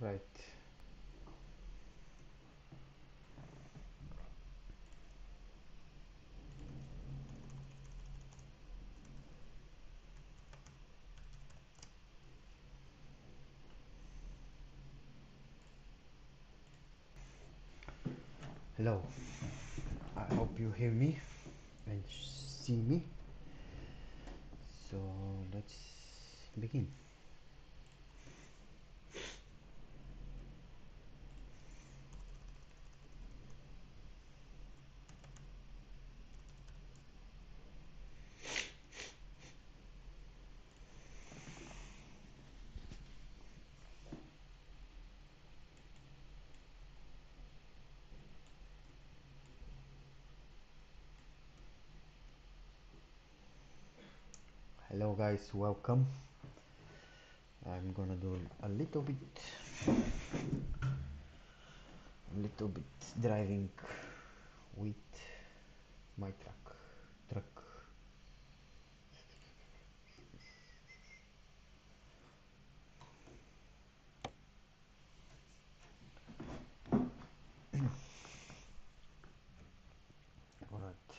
Right. Hello. I hope you hear me and see me. So let's begin. Hello guys, welcome. I'm gonna do a little bit driving with my truck. Alright,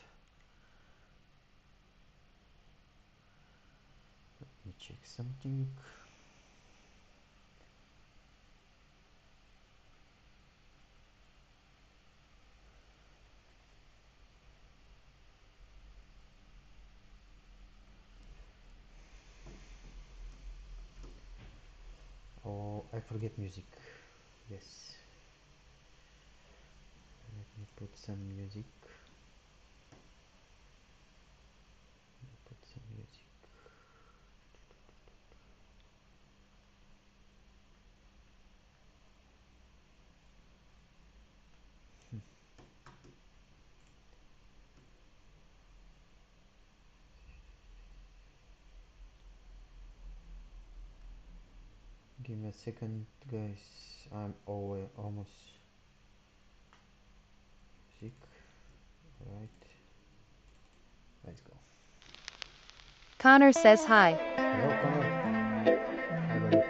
let me check something. Oh, I forget music. Yes, let me put some music. Give me a second, guys. I'm almost sick. Right. Let's go. Connor says hi. Hello, Connor. Hi, buddy.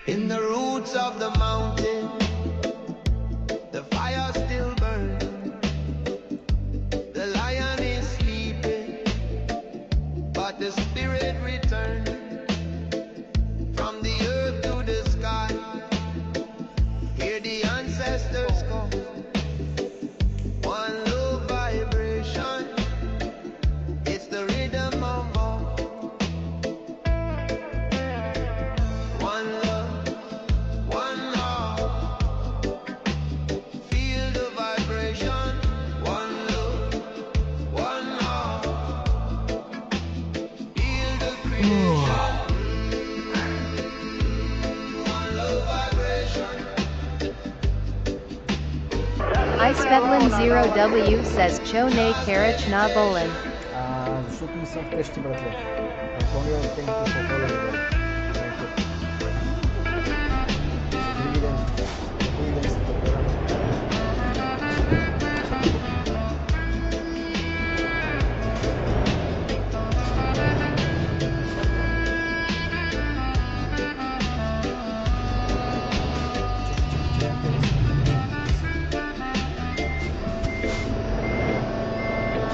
In the roots of the mountain, the fire still burns. The lion is sleeping, but the spirit returns. From the earth to the sky, hear the ancestors call. One low vibration, it's the rhythm of all. One love, one heart, feel the vibration. One love, one heart, feel the creation. One love vibration. Icevetlin 0W says Cho ne karach na bolen. Shoot me some question, bratler. Antonio, thank you for following me. Thank you. Evidence to the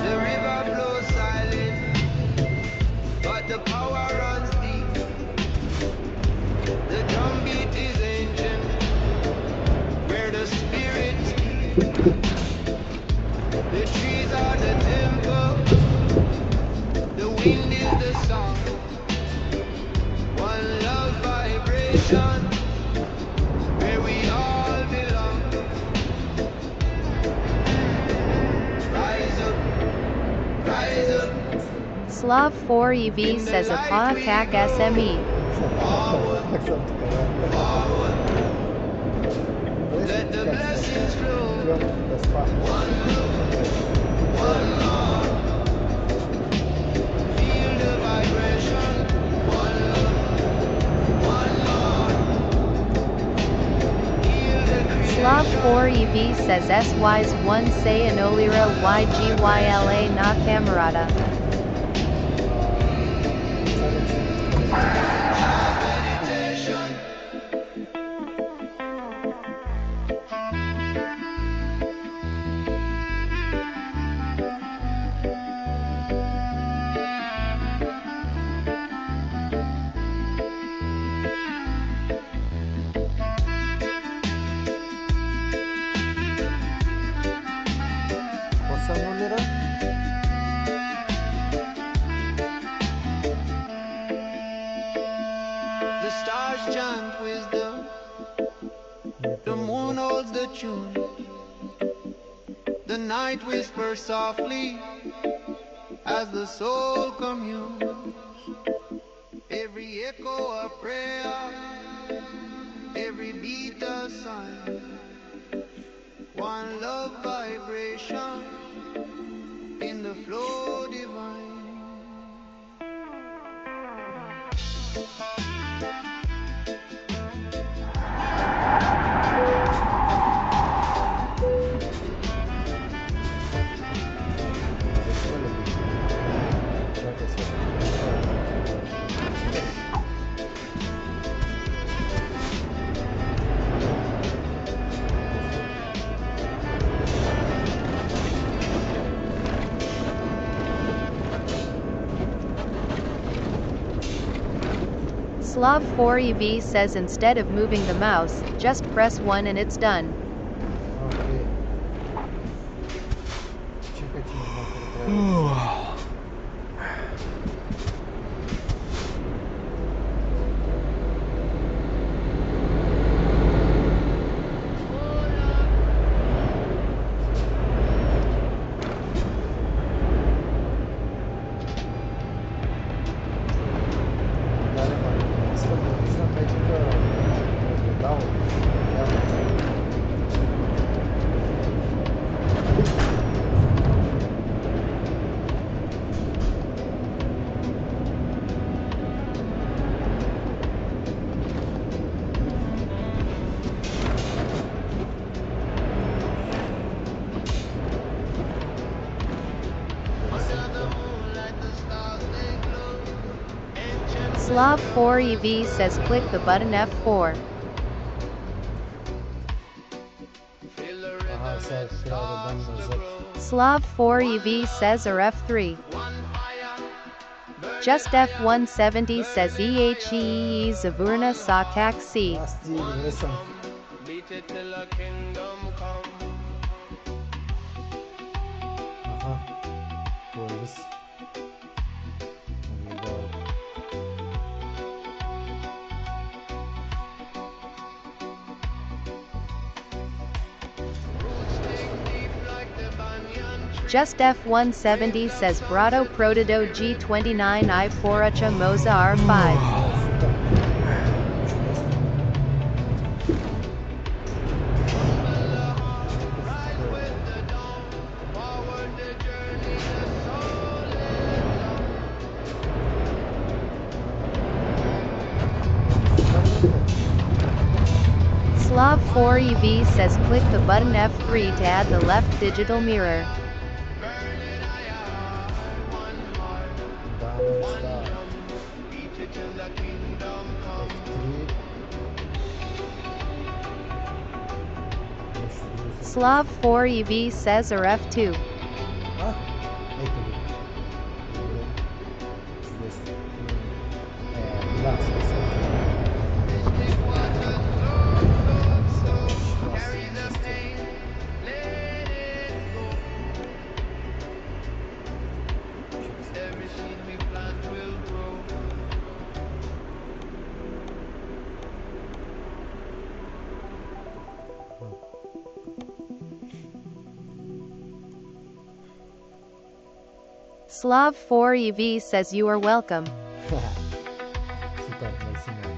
The river flows silent, but the power runs deep. The drumbeat is ancient, where the spirits speak. The trees are the temple, the wind is the song. One love vibration, where we all belong. Rise up, rise up. Slav 4EV says Apa Kak SME. Let the blessings flow. One love, one says SYs1 say Anolira YGYLA na camarada. What's up, Nolira? The stars chant wisdom, the moon holds the tune, the night whispers softly as the soul communes. Every echo a prayer, every beat a sign, one love vibration in the flow divine. Slav4EV says instead of moving the mouse, just press 1 and it's done. Окей. Чекайте, можно переправить. Slav4EV says click the button F4. Ага, сейчас сразу дам назад. Slav4EV says or F3. Just F170 says EHEE Zavurna Sakak C. Last deal, listen. Beat it till a kingdom come. Ага. Пояс. Наблюдаю. Just F170 says Brado Protodo G29 I4 Moza R5. Slav4EV says click the button F3 to add the left digital mirror. Slav4EV says or F2. А? Это ли? Здесь. Да, Slav4EV says you are welcome. Супер, максимально.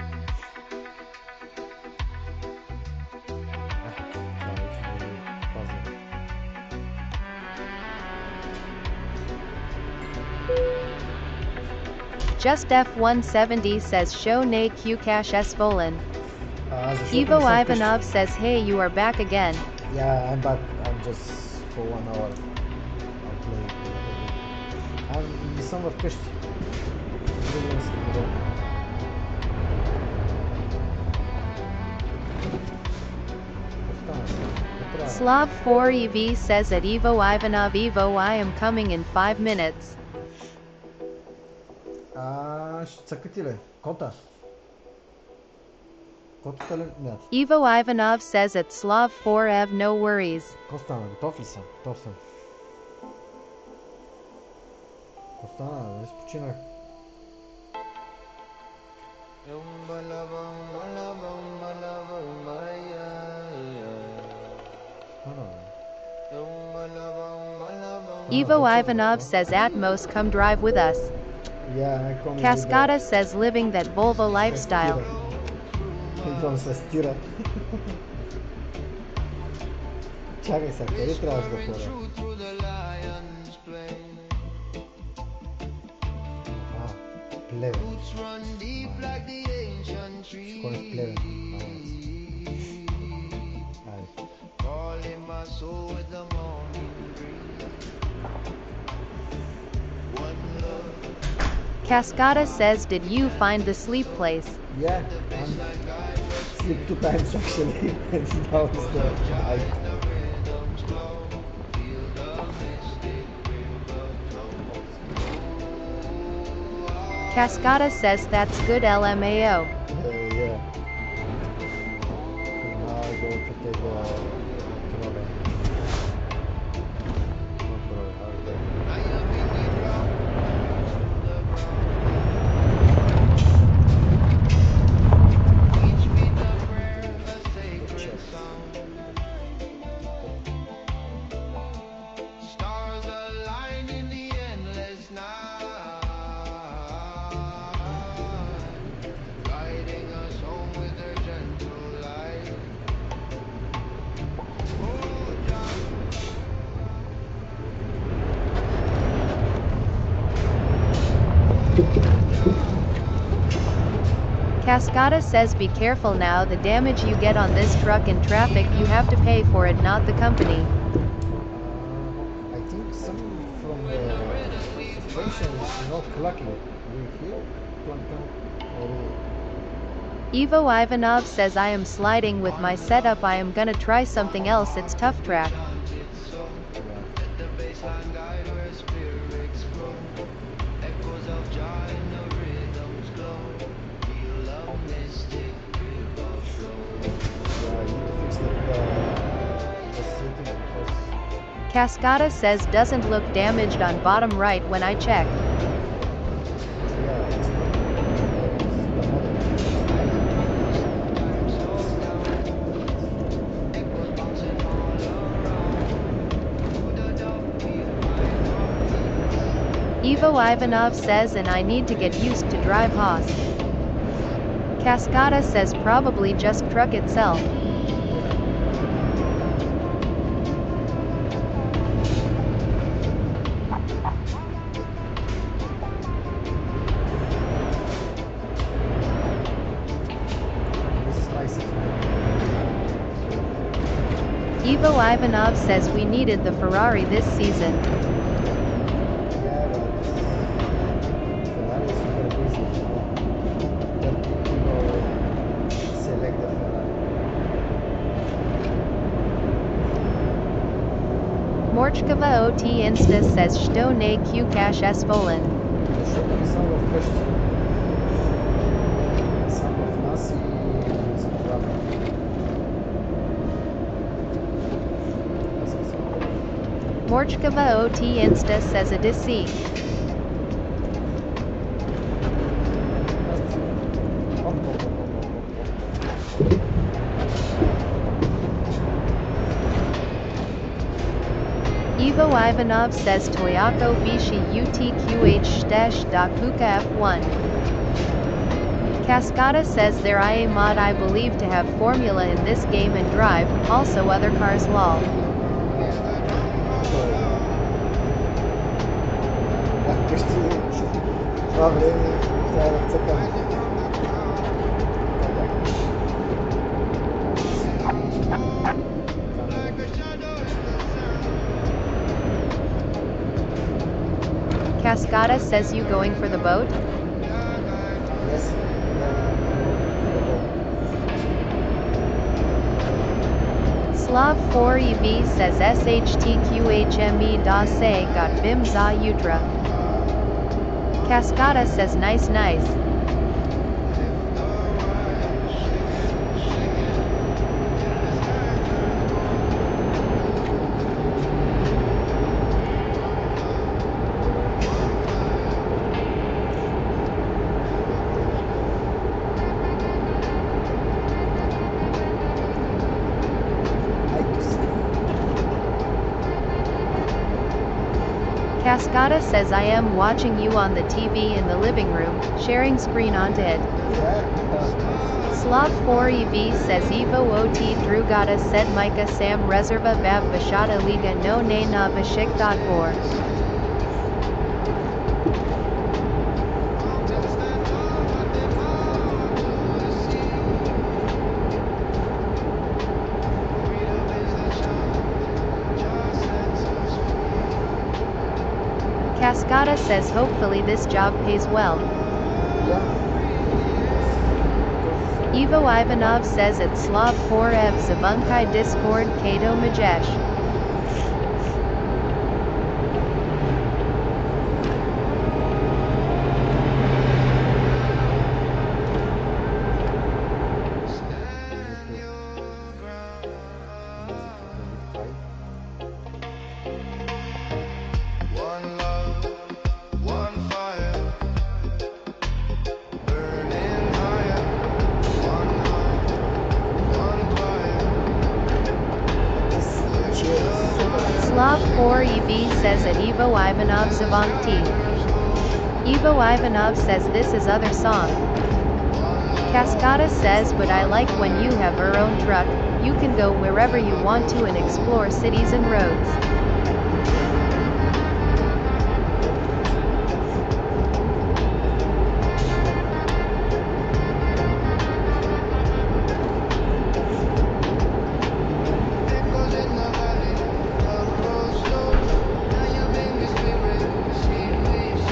Just F170 says show nay Qcash S Volin. А за что Ivo там сам Ivanov says hey you are back again. Yeah, I'm back. I'm just for 1 hour. I'll play. I'm December كشت. Slav 4EV says at Evo Ivanov Evo I am coming in 5 minutes. Çakıtile. Konta. Konta net. Evo Ivanov says at Slav 4EV no worries. Kostana, готов ли съм? Готов съм. Костана, нали спочинах? Evo Ivanov says Atmos come drive with us. Yeah, I come Cascada says living that Volvo lifestyle. Идвам с тира. Чакай сега, къде трябваш да ходя? Плевен. Ще ходиш в Плевен. Cascada says did you find the sleep place? Yeah, I'm sleep 2 times actually. And now is the night. Cascada says that's good LMAO. Yeah. Now I go to take the trolley. Not trolley, highway. Stars align in the endless night, guiding us home with their gentle light. Oh, John. Cascada says be careful now, the damage you get on this truck in traffic you have to pay for it, not the company. I think some from the suspension is not clucky. Do you feel clunk? Evo Ivanov says I am sliding with my setup, I am gonna try something else, it's tough track. Cascada says doesn't look damaged on bottom right when I check. Evo Ivanov says and I need to get used to drive Haas. Cascada says probably just truck itself. Evo Ivanov says we needed the Ferrari this season. Morchkova OT Insta says что не Q Cash S Volan. Morchkova OT Insta says a deceit. Evo Ivanov says Toyako Bishi UTQH Dakuka F1. Cascada says there I mod I believe to have formula in this game and drive, also other cars lol. Cascada says you going for the boat? Yes. Slav 4EV says SHTQHME da se got bim za utra. Cascada says nice nice. Cascada says I am watching you on the TV in the living room, sharing screen onto it. Slav 4EV says Evo OT Drugada said Micah Sam Reserva Vav Vashada Liga no ne na Vashik.4. Cascada says hopefully this job pays well. Ivo Ivanov says at Slav 4ev Zavunkai Discord Kato Majesh. One love, one fire, burning higher. One heart, one choir. Slav 4EV says at Ivo Ivanov Zavunk T. Ivo Ivanov says this is other song. Cascada says but I like when you have your own truck, you can go wherever you want to and explore cities and roads. Echoes in the valley of rose stones. Now you bring me spirit, sweet waves.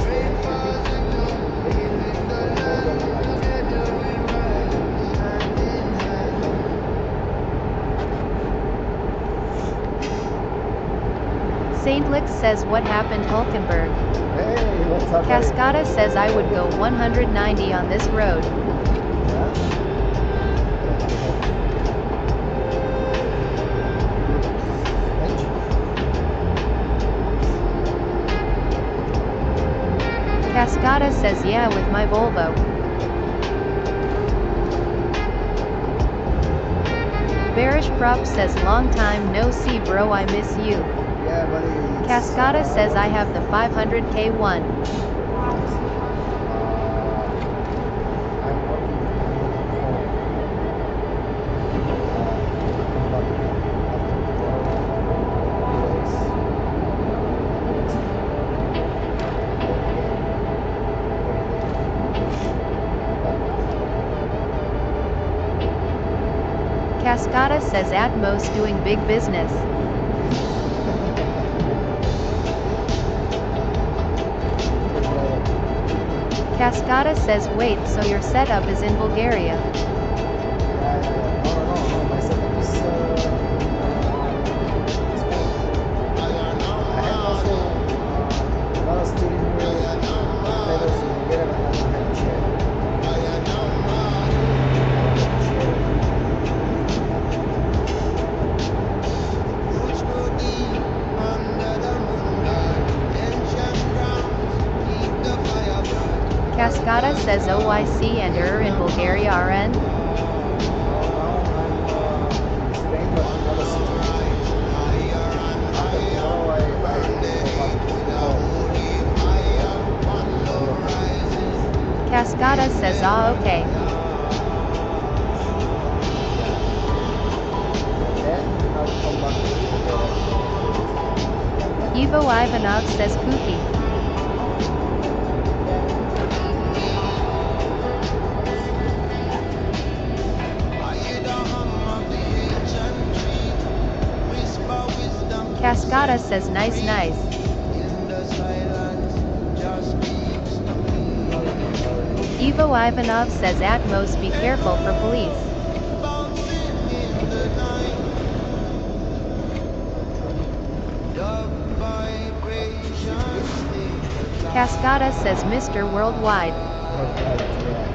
Great falls and low, healing the land. Together we rise, hand in hand. Saint Lix says what happened Hulkenberg. Hey, what's up? Cascada says I would go 190 on this road. Cascada says yeah with my Volvo. Barish Prop says long time no see bro I miss you. Yeah, buddy. Cascada says I have the 500k one. I'm working Cascada says Atmos doing big business. Cascada says wait so your setup is in Bulgaria. No, my setup is I have also a lot of steering wheel pedals in Bulgaria, but I don't have chair. Roots grow deep under the moonlight. Ancient grounds keep the fire bright. Cascada says OIC and in Bulgaria RN. Now I'm in Spain, but in another city. After tomorrow I go back to home. Cascada says ah okay. Then I'll come back to Bulgaria. Ivo Ivanov says kooky. Cascada says nice nice. In the silence. Ivo Ivanov says Atmos be careful for police. bouncing in the night. Love vibrations stay Cascada says Mr. Worldwide. Right, yeah.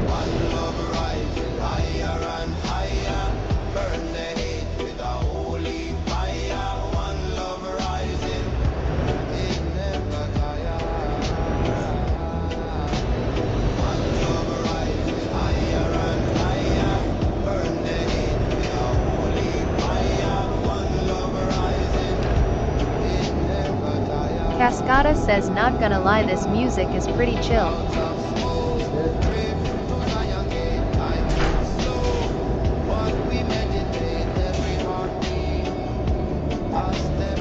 love rising higher and higher. Burn the hate with a holy fire. One love rising, it never tires. One love rising higher and higher. Burn the hate with a holy fire. One love rising, it never tires. Cascada says not gonna lie, this music is pretty chill. Clouds of smoke drift to Zion Gate. Time moves slow, but we meditate every heartbeat. A step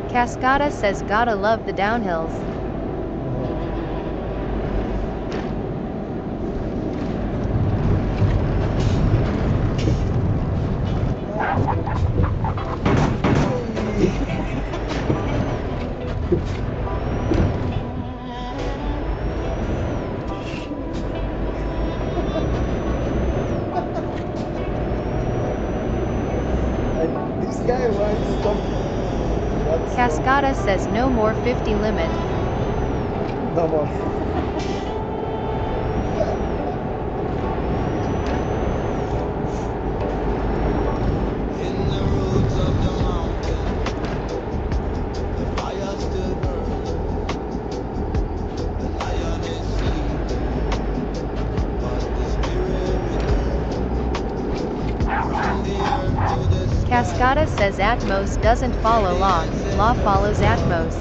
Cascada says gotta love the downhills. And this guy wants something. That's Cascada says no more 50 limit. no more. in the roots of the mountain. The fire still burns. The lion is sleeping, but the spirit returns. From the earth to the sky. Cascada says Atmos doesn't follow law, law follows Atmos.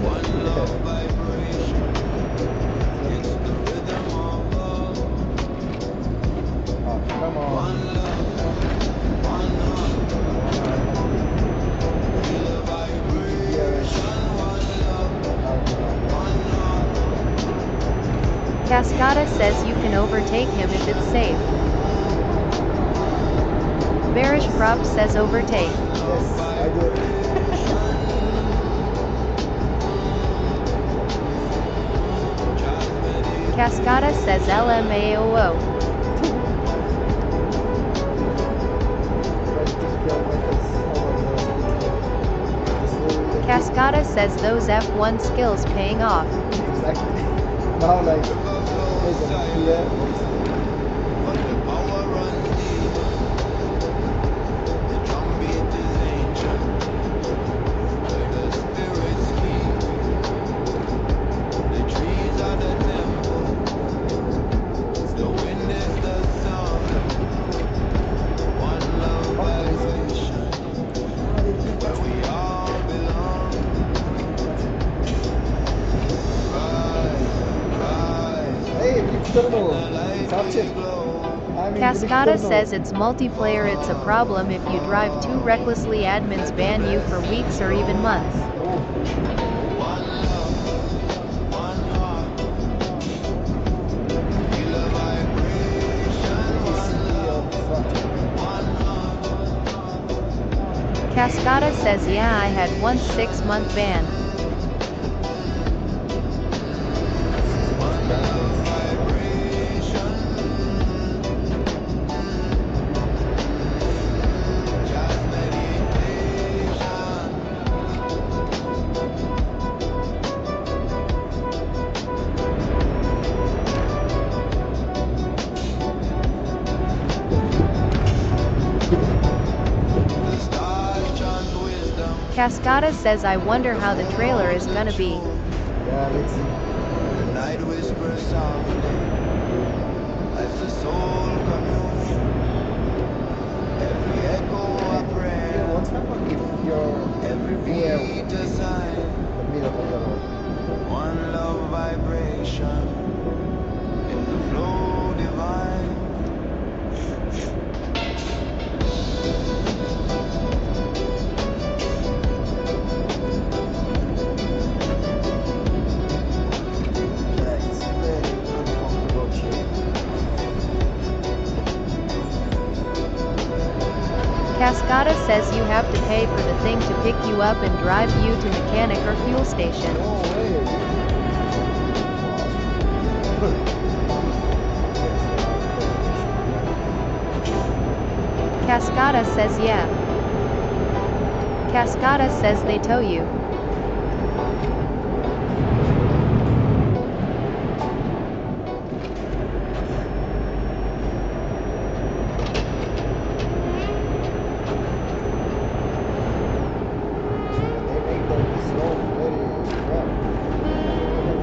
One love vibration. It's the rhythm of love. Oh, come on. One love, one heart. Feel the vibration. One love, one heart. Cascada says you can overtake him if it's safe. Bearish Prop says overtake. Yes, I do. Cascada says LMAOO. Cascada says those F1 skills paying off. Exactly. Now, like, there's a fear. But the power runs deep. The drumbeat is ancient. Where the spirits speak. The trees are the temple. The wind is the sound. One love vibration. Where we all belong. Rise, Hey, Big Turbo. light Touch we it. glow. I mean, Cascada Big Turbo. says it's multiplayer, it's a problem if you drive too recklessly, admins ban you for weeks or even months. Oh, One love, one heart. Feel the vibration. One heart. Cascada says yeah, I had one 6-month ban. Vibration. Just meditation. The stars chant wisdom. Cascada says I wonder how the trailer is gonna be. yeah, let's see. The night whispers softly as the soul communes. Every echo a prayer. What's happened if you're Every here beat a in sign. the middle of the road? One love vibration in the flow divine. It's very uncomfortable chair. Cascada says you have to pay for the thing to pick you up and drive you to mechanic or fuel station. No way. Cascada says yeah. Cascada says they tow you. They make this road very well.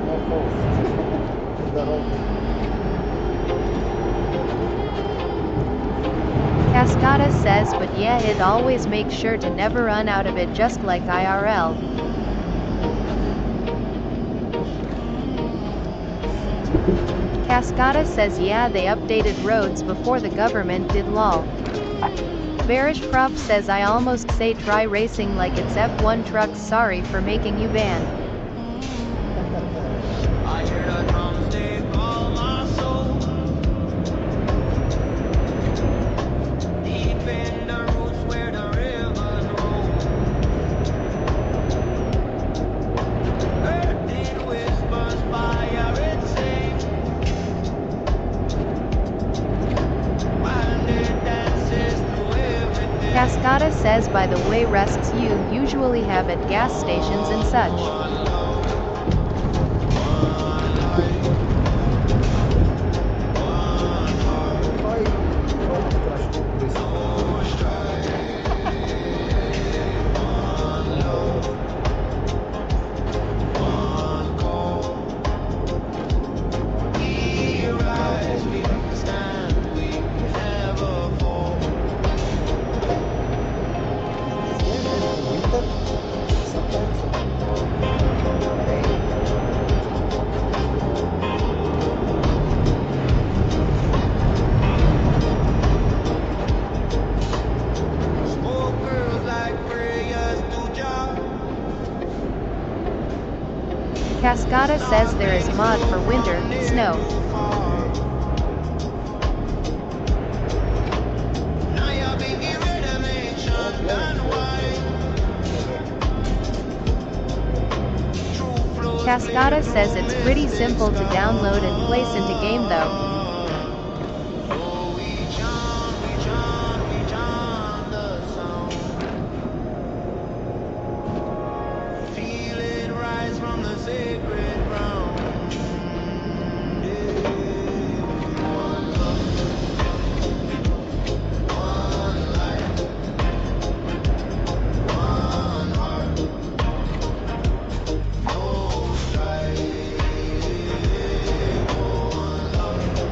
No coast in the road. Cascada says but yeah, it always makes sure to never run out of it, just like IRL. Cascada says yeah, they updated roads before the government did lol. Bearish Prop says I almost say try racing like it's F1 trucks, sorry for making you banned. I hear the drums, they call my soul. Deep in the roots where the rivers roll. Earth it whispers, fire it sings. Wild it dances through everything. Cascada says by the way, rests you usually have at gas stations and such. One love, one life, one heart, Why road crash this? no strife. One love, one call. We rise, we stand, we never fall. Is there any winter? Sometimes. Smoke girls like prayers to Jah. Cascada says there is mod for winter, snow. Now you're being redemption done wide. True flows Cascada says it's pretty simple to download and place into game though. Oh, we chant the sound. Feel it rise from the sacred ground. Yeah. One love, one life, one heart, no strife. One love,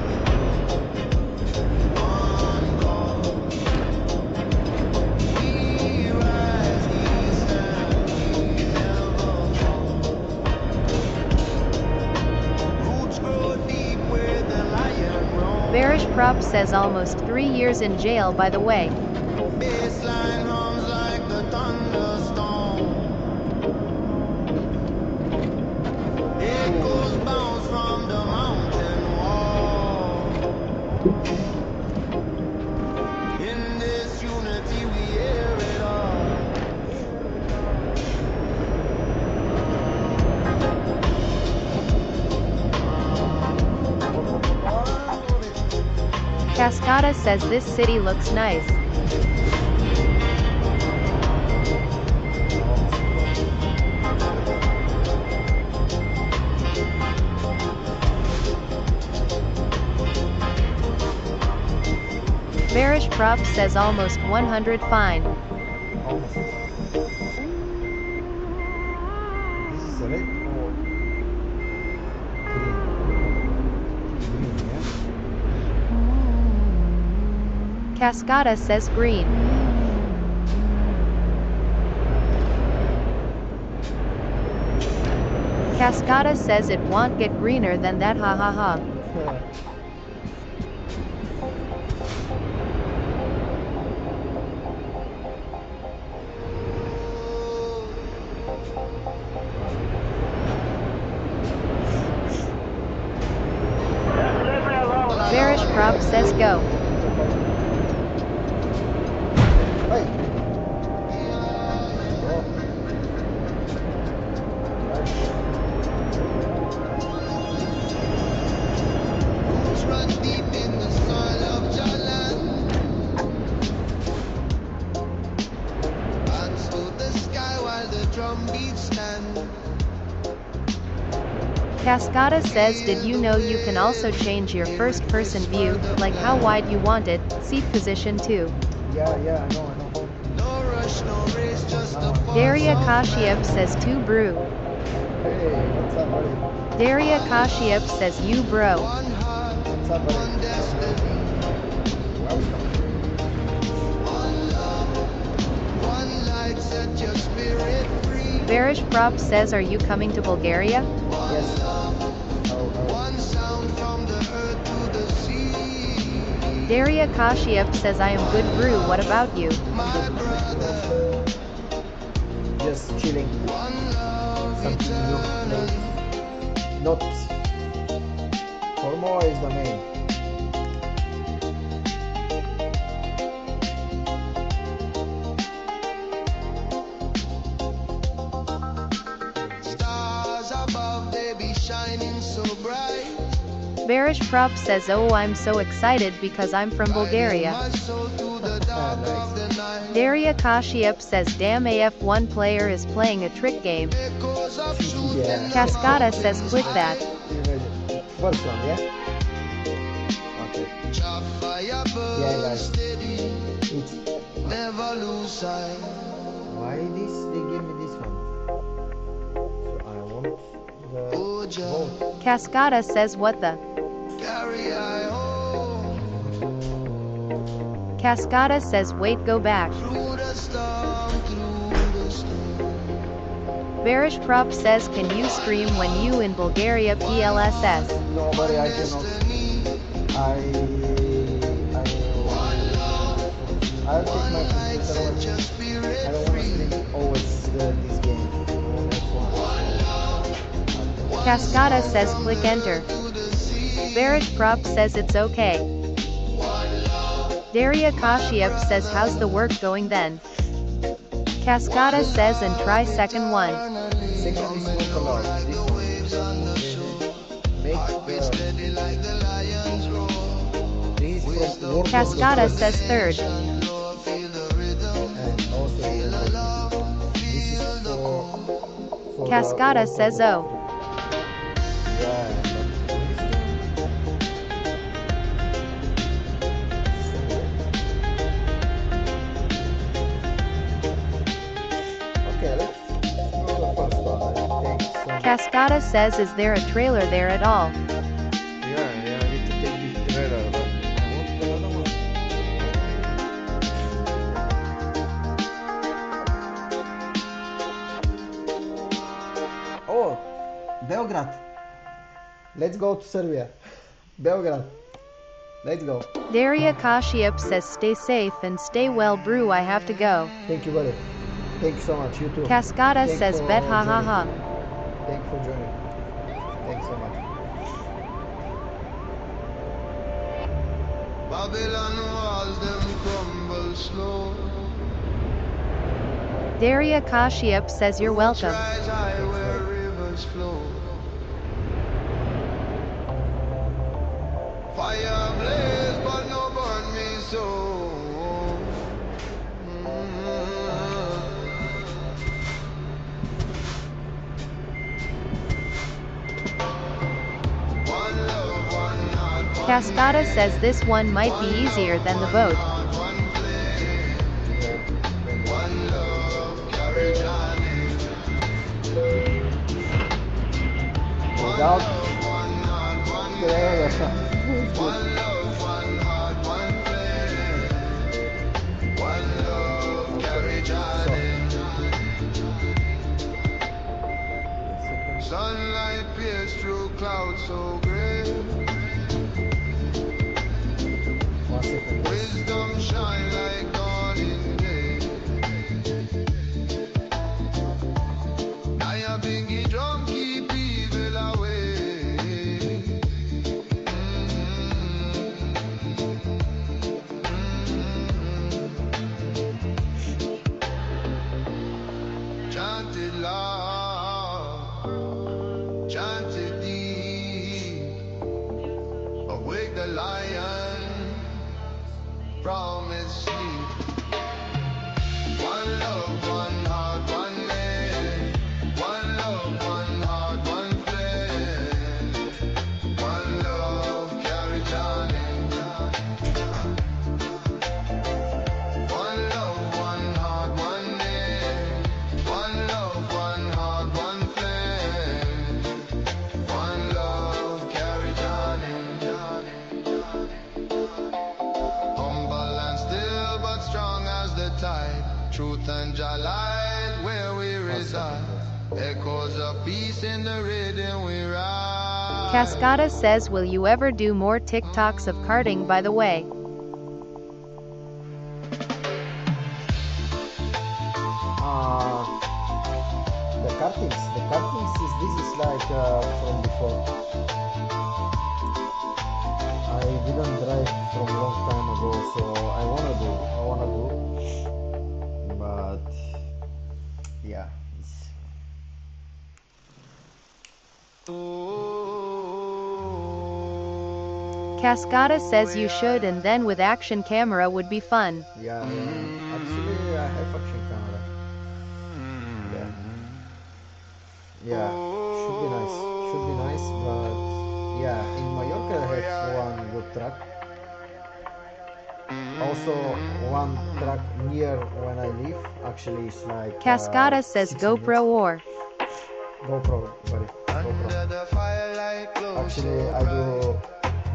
one call. We rise, we stand, we never fall. Roots grow deep where the lion roams. Bearish Prop says almost 3 years in jail by the way. Baseline hums like the thunderstorm. Echoes bounce from the mountain wall. In this unity we hear it all. Cascada says this city looks nice. Bearish Prop says almost 100 fine. Almost. This is red or green? Green, yeah? Cascada says green. Cascada says it won't get greener than that, ha ha ha. Varish Prop says go. Hey. Oh. Roots run deep in the soil of Jalan. Hands to the sky while the drum beats stand. Cascada says did you know you can also change your first person view, like how wide you want it, seat position too. Yeah, I know. No rush, no race, just a Daria pulse of Kashiev man. says to brew. Hey, what's up, buddy? Daria Kashiev says you bro. One heart, What's up, buddy? one destiny. Welcome. One love, one light, set your spirit free. Varish Prop says are you coming to Bulgaria? Yes. One sound from the earth to the sea. Daria Kashiev says I am good brew, what about you? My brother, Just chilling. one love Something eternal. new. Not. For more is the main. Stars above, they be shining so bright. Varish Prop says oh I'm so excited because I'm from Bulgaria. My soul to the dark of the night. Daria Kashiev says damn AF1 player is playing a trick game. Echoes of truth Yeah. in the Cascada says click that. Imagine. First one, yeah? Okay. Your fire Yeah, burns guys. steady, It's. never lose sight. Why this? They gave me this one. So I want the Oh, Jah, vote. Cascada says what the? carry I home Cascada says wait go back. through the storm, through the storm. Varish Prop says can you stream when you in Bulgaria PLSS? Nobody, I cannot. Destiny, I'll take my light, computer. set your I spirit don't want to free. stream always this game. F1. Cascada says click enter. To the sea, Varish Prop says it's okay. Daria Kashiev says how's the work going then? Cascada says and try second one. Second is not allowed. This one. waves on the shore. Make Heartbeat steady like the lion's roar. this from World of Cascada the says third. And Lord, feel the rhythm. And also The love, this is feel the for Cascada the says oh. Yeah, okay, let's go to the first one. I think some. Cascada says is there a trailer there at all? Yeah, I need to take this trailer, but I want another one. Oh, Belgrade. Let's go to Serbia. Belgrade. Let's go. Daria Kashiev says stay safe and stay well brew I have to go. Thank you, buddy. Thank you so much. You too. Cascada Thanks says for bet ha ha ha. Thanks for joining. Thanks so much. Babylon walls, them crumble slow. Daria Kashiev says you're welcome. Rise high where rivers flow. Fire blaze, but no burn me so. One love, one heart, one Cascada says this one might be easier than the vote. heart, one flame. One love, carry on. Without One heart, one trailer. One love, one heart, one flame. One love, carry on. Sunlight. promise you. One love, one heart, one name. One love, one heart, one flame. One love, carry Johnny. One love, one heart, one name. One love, one heart, one flame. One love, carry Johnny. Humble and still, but strong as the tide. Truth and joy light where we reside. Echoes of peace in the rhythm we ride. Cascada says, will you ever do more TikToks of karting by the way? The kartings is this is like from before. I didn't drive from long time ago, so I wanna do, but yeah. Cascada says you should, and then with action camera would be fun. Yeah, actually I have action camera. Yeah, should be nice, but yeah, in Mallorca I have one good truck. Also one truck near when I live, actually it's like Cascada says 6 GoPro minutes. or GoPro, buddy, GoPro. Actually I do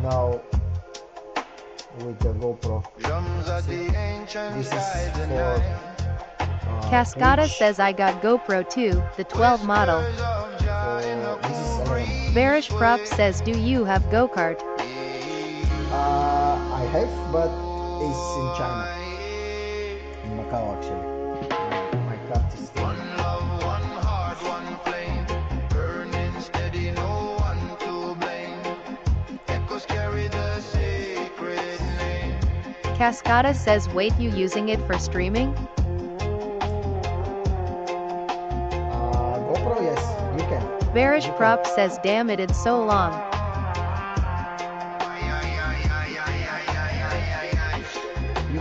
now with the GoPro. This is for Cascada Twitch. says I got GoPro too, the 12 model. This is 11. Varish Prop says, do you have go-kart? I have, but it's in China, in Macau actually. My cart is still. One love, one heart, one flame, burning steady, no one to blame. Echoes carry the sacred name. Cascada says, wait, you using it for streaming? GoPro, yes, you can. Varish Prop says, damn it, it's so long. You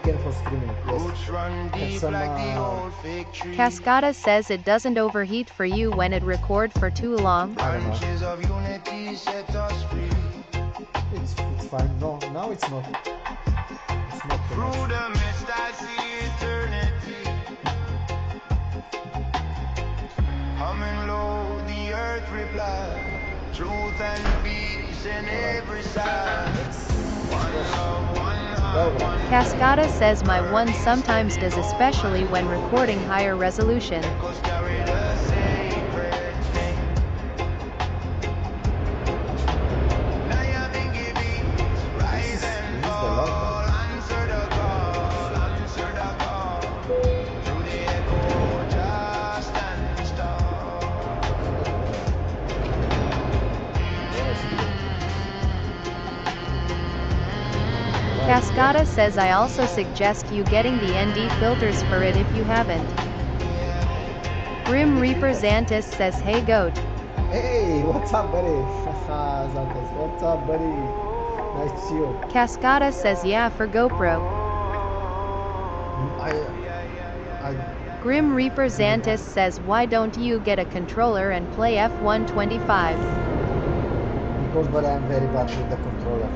can for streaming. Yes. Roots run deep some, like the old fig tree. Cascada says it doesn't overheat for you when it record for too long. I don't know. Branches of unity set us free. It's fine. No, now it's not. It's not too Through much. the mist I see eternity. Humming low, the earth replies. Truth and peace in every side. One love, one heart, one Cascada says my one sometimes does, especially when recording higher resolution. echoes carry the sacred name. Now you've been giving, rise and fall. Answer the call, answer the call. Through the echo, just stand tall. Cascada says I also suggest you getting the ND filters for it if you haven't. Grim Reaper Xantis says, hey goat. Hey, what's up, buddy? Xantas, what's up, buddy? Nice to see you. Cascada says yeah for GoPro. I Grim Reaper Xantis says why don't you get a controller and play F125? because but I'm very bad with the controller.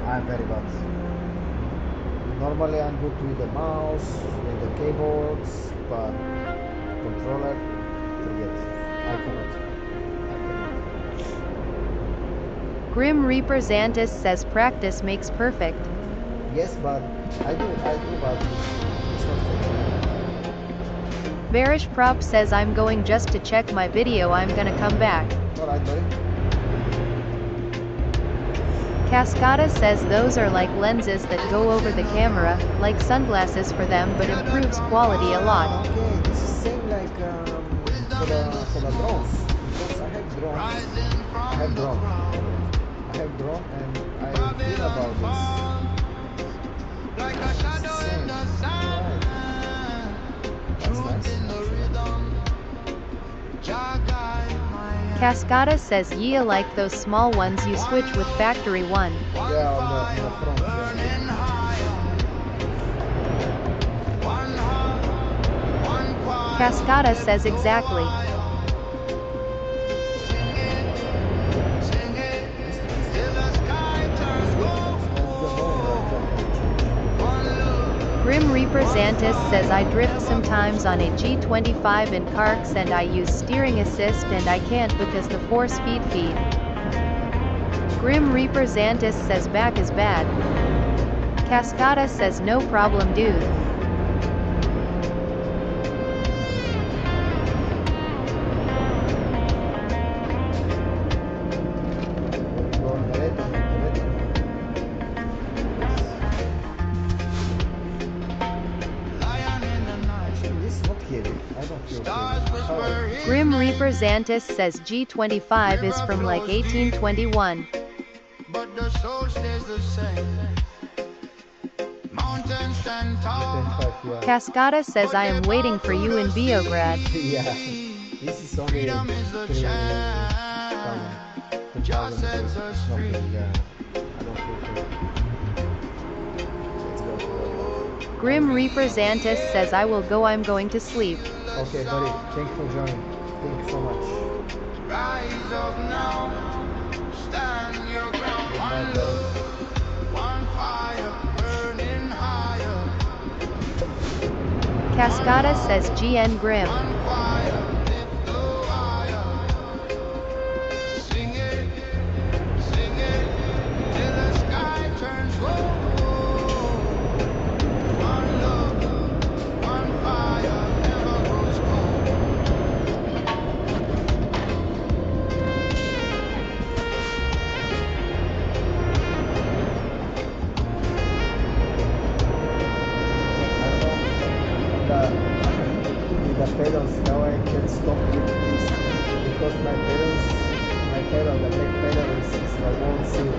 I'm very bad. Normally I'm good with the mouse, with the keyboards, but controller, forget. I cannot. Grim Reaper Xantis says practice makes perfect. Yes, but I do, but it's not perfect. Varish Prop says I'm going just to check my video, I'm gonna come back. Alright, buddy. Cascada says those are like lenses that go over the camera, like sunglasses for them, but improves quality a lot. Okay, this is same like for the drones. Because I have drone and I feel about this. Like a shadow in the sun. That's nice. Jah guide my Cascada says yeah, like those small ones you switch with factory one. Yeah, on the front. Yeah. Cascada says exactly. Grim Reaper Xantis says I drift sometimes on a G25 in Karks and I use steering assist and I can't because the force feed. Grim Reaper Xantis says back is bad. Cascada says no problem dude. It's not heavy. I don't feel heavy. Grim Reaper Xantis says G25 is from like 1821. But the soul stays the same. Mountains stand tall. Cascada says I am waiting for you in Beograd. Yeah, this is only Freedom is the chance. Just sets us free. Yeah, I don't feel heavy. Let's go. Grim Reaper Xantis says I will go, I'm going to sleep. Okay, buddy. Thanks for joining. Thank you so much. Rise up now. Stand your ground. Good night, One buddy. love, one fire, burning higher. Cascada says GN Grim. One choir, lift the wire. Sing it, till the sky turns gold. One love, one fire, never grows cold. The pedals, now I can stop with this because my pedal, the back pedal is the won't sail.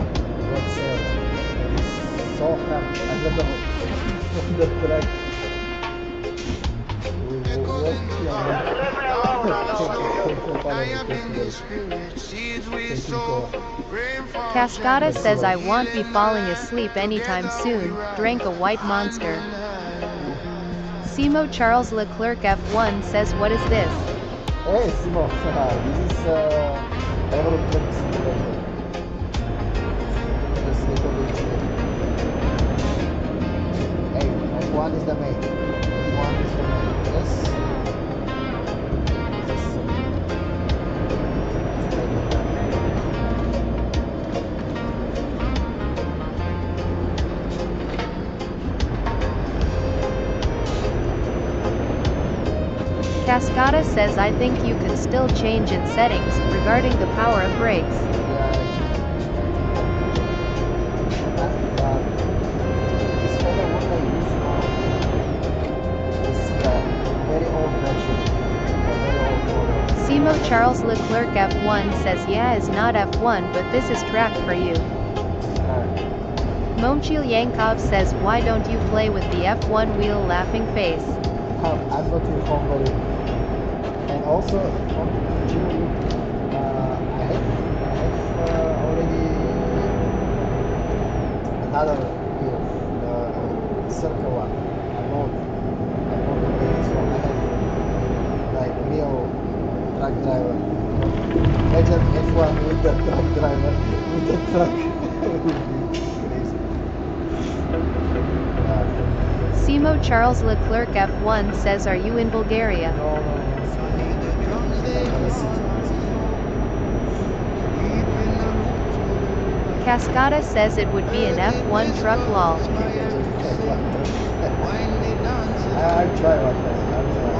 And it's so hard. I don't know from the track. We will Cascada says I won't be falling asleep anytime soon, drank a white monster. Simo Charles Leclerc F1 says what is this? Hey Simo, this is Euro Truck Simulator. Just little bit. Hey, F1 is the main. F1 is the main. Yes. Cascada says I think you can still change in settings regarding the power of brakes. This pedal what I use now is the very old version. The very old model. Simo Charles Leclerc F1 says yeah is not F1 but this is track for you. Momchil Yankov says why don't you play with the F1 wheel laughing face? I'm not in Hungary. And also, June, I have already another wheel, circle one. I'm not okay, so I have like real truck driver. Imagine F1 with the truck driver, with the truck. It would be crazy. Simo Charles Leclerc F1 says are you in Bulgaria? No. Cascada says it would be an F1 truck lol. I'll try one time. I'll try.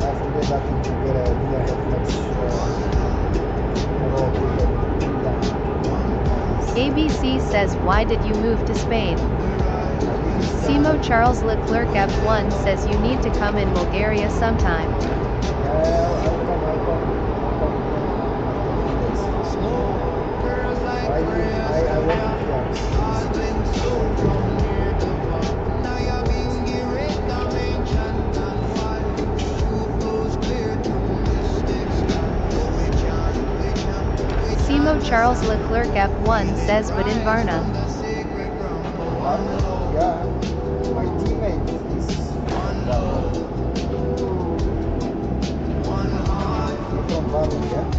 After that, I think you get a new headlights. ABC says why did you move to Spain? Simo Charles Leclerc F1 says you need to come in Bulgaria sometime. I work in France. Charles Leclerc F1 says but in Varna. Yeah, my teammate is from Varna. You're from Varna, yeah?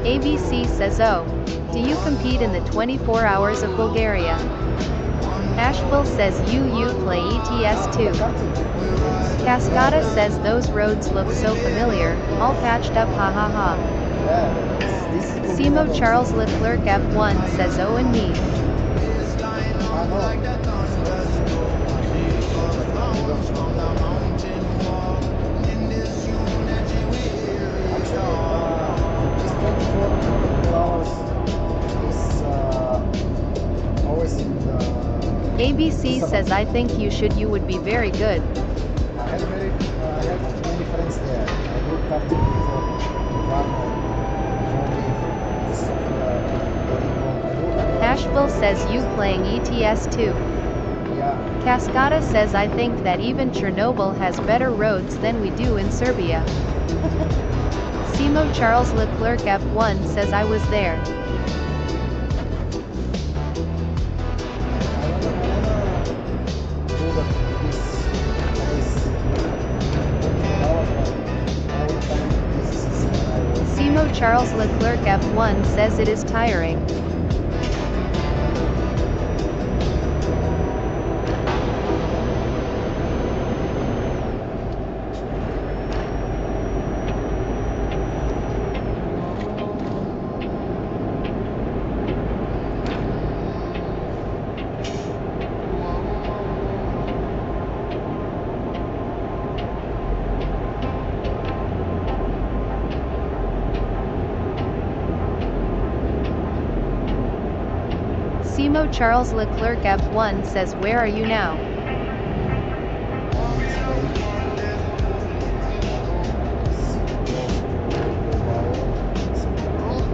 ABC says oh. Do you compete in the 24 hours of Bulgaria? Asheville says you play ETS2. Cascada says those roads look so familiar, all patched up ha ha ha. Yeah, this is Simo Charles Leclerc F1 says oh and me. I know. Actually, this 24 hours is always in ABC Sabah. says I think you would be very good. I have many friends there. I do karting before in Varna, Zombi, Asheville says you playing ETS2. yeah. Cascada says I think that even Chernobyl has better roads than we do in Serbia. Simo Charles Leclerc F1 says I was there. Simo Charles Leclerc F1 says it is tiring. Simo Charles Leclerc F1 says where are you now?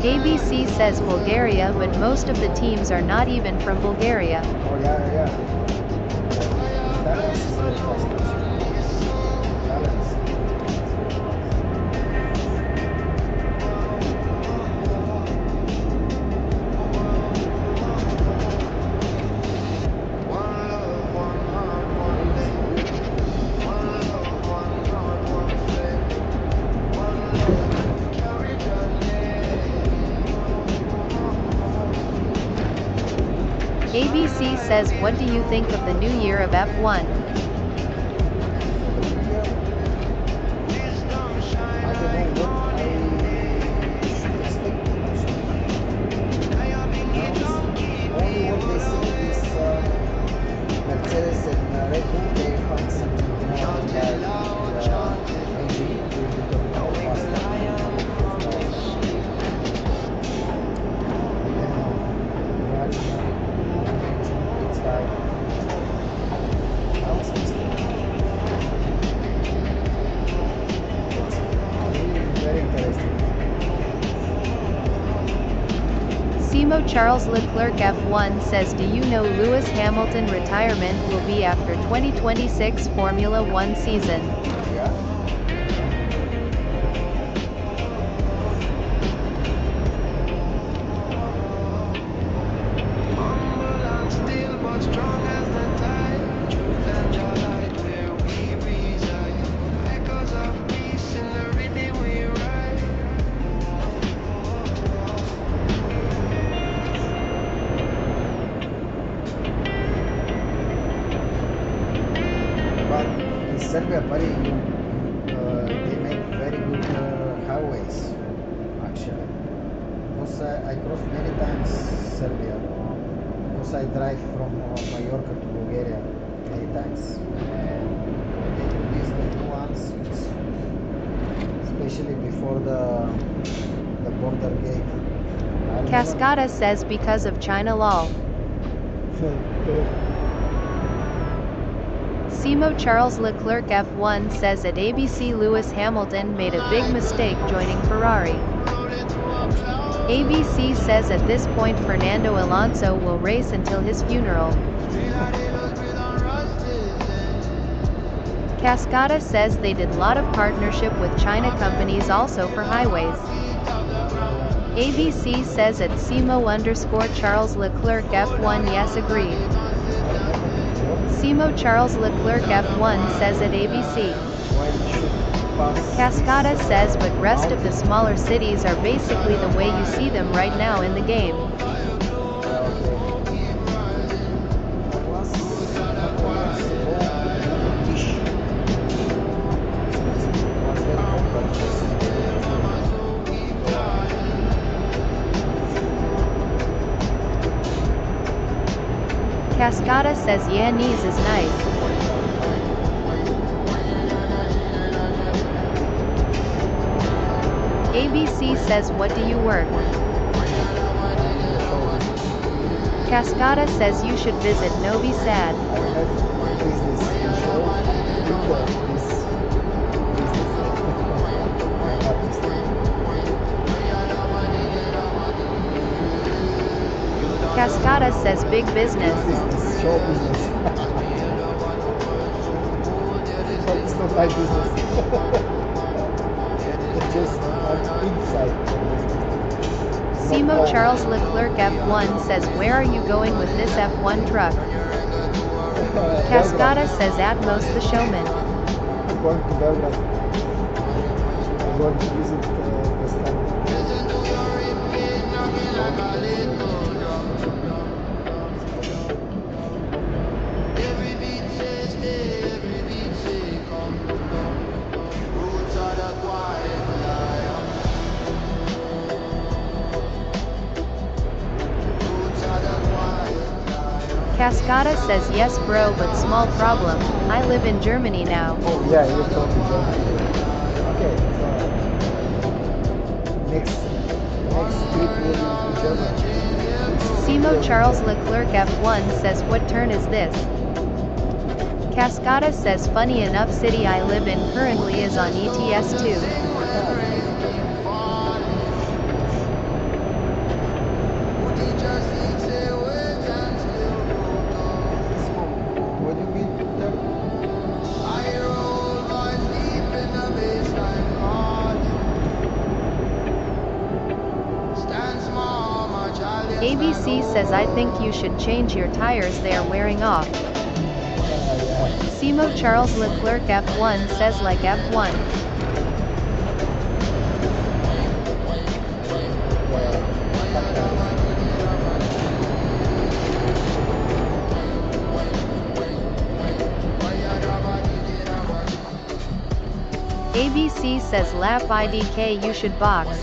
ABC says Bulgaria, but most of the teams are not even from Bulgaria. Oh yeah. Balance is very fast. Balance. ABC says what do you think of the new year of F1? Mercedes and Red Bull, they found something, engine will become more faster. It's like nonsense. It's really very interesting. Simo Charles Leclerc F1 says do you know Lewis Hamilton retirement will be after 2026 Formula 1 season? Yeah. But in Serbia, buddy, they make very good highways, actually. Because I crossed many times Serbia. Because I drive from Mallorca to Bulgaria many times. And they do these new ones, especially before the border gate. I remember- Cascada says because of China lol. Simo Charles Leclerc F1 says at ABC Lewis Hamilton made a big mistake joining Ferrari. ABC says at this point Fernando Alonso will race until his funeral. Cascada says they did lot of partnership with China companies also for highways. ABC says at Simo_Charles Leclerc F1 yes agreed. Simo Charles Leclerc F1 says at ABC. Why it should pass Cascada this, says but rest of the mountain. smaller cities are basically the way you see them right now in the game. Okay. Aquas dish. Was very complex. Cascada says yeah knees is nice. ABC says what do you work? Cascada says you should visit Novi Sad. I had business in show with this Cascada says big business. business, show business. But it's not my business. It's just inside. Simo Charles Leclerc F1 says where are you going with this F1 truck? Cascada says Atmos the showman. I'm going to Belgrade. I'm going to visit the stand. Every beat says stay, every beat say come. Roots are the quiet lion. Roots are the quiet lion. Cascada says yes bro but small problem, I live in Germany now. Oh yeah, you told me that. Okay, so next trip will be to Germany. Simo Charles Leclerc F1 says what turn is this? Cascada says funny enough city I live in currently is on ETS2. What do you mean there? ABC says I think you should change your tires they are wearing off. Yeah. Simo Charles Leclerc F1 says like F1. ABC says lap IDK you should box.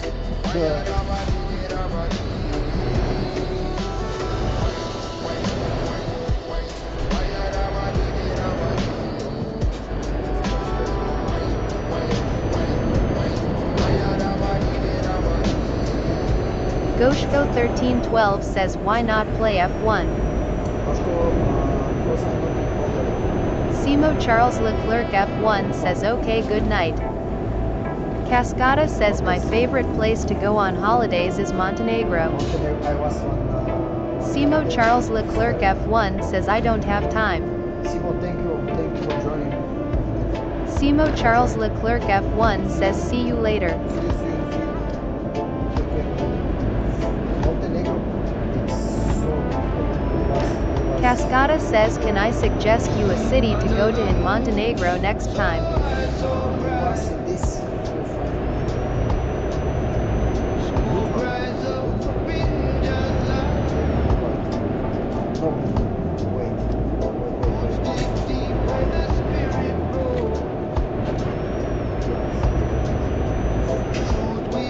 Goshko1312 says why not play F1? Simo Charles Leclerc F1 says okay good night. Cascada says my favorite place to go on holidays is Montenegro. I was on. Simo Charles Leclerc F1 says I don't have time. Simo, thank you for joining. Simo Charles Leclerc F1 says see you later. Montenegro, it's so beautiful. Cascada says can I suggest you a city to go to in Montenegro next time? Was this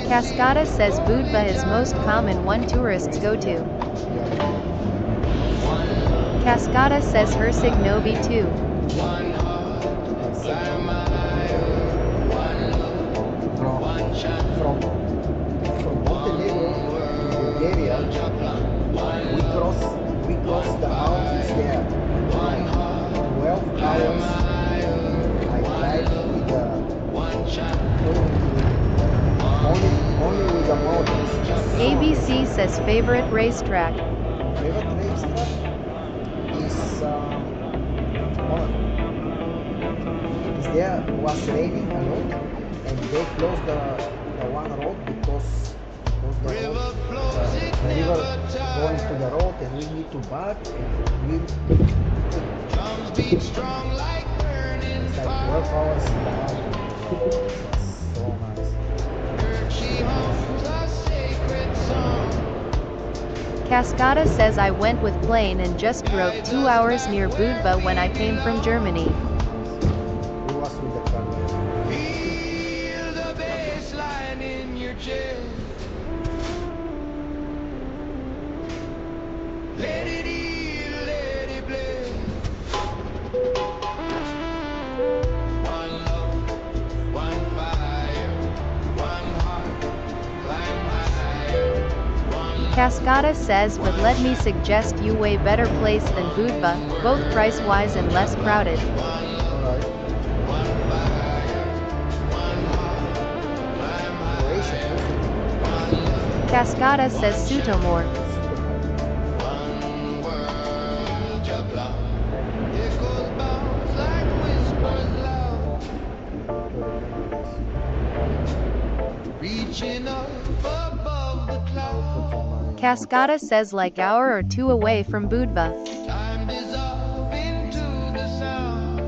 Cascada says Budva is most common one tourists go to. Cascada says Hersig Novi too. From Montenegro to Bulgaria, we cross the mountains there. 12 hours. I drive with only with the mountains. ABC says favorite racetrack. Favorite racetrack is Monaco. Because there was raining a lot and they closed the one road because the road, the river going to the road, and we need to back, and we Drums beat strong like burning it's like fire. 12 hours down. So nice. She hums a sacred song. Cascada says I went with plane and just drove 2 hours near Budva when I came from Germany. We was with the car. Feel the bass line in your chest. Let it heal, let it bless. One love, one fire, one heart, climb higher. One love, Cascada says but let me suggest you way better place than Budva, both price-wise and less crowded. Alright. one fire, one heart, climb higher. Croatia, One love, Cascada says Sutomor. one world, your blood. Echoes bounce like whispers loud. Reaching up above the clouds. Cascada says like hour or two away from Budva. Time dissolve into the sound.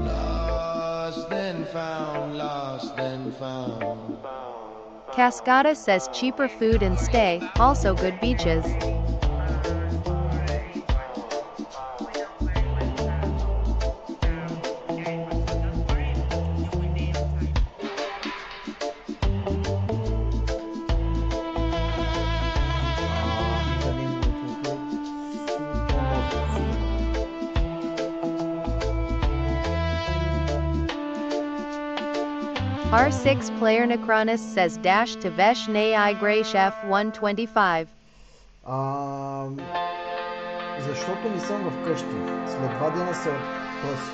Lost then found, lost then found. Cascada says cheaper food and stay, also good beaches. R6 player Necronis says dash to Vesh Nay I Gray Chef 125. Защото не съм вкъщи. След 2 дена се... Тоест,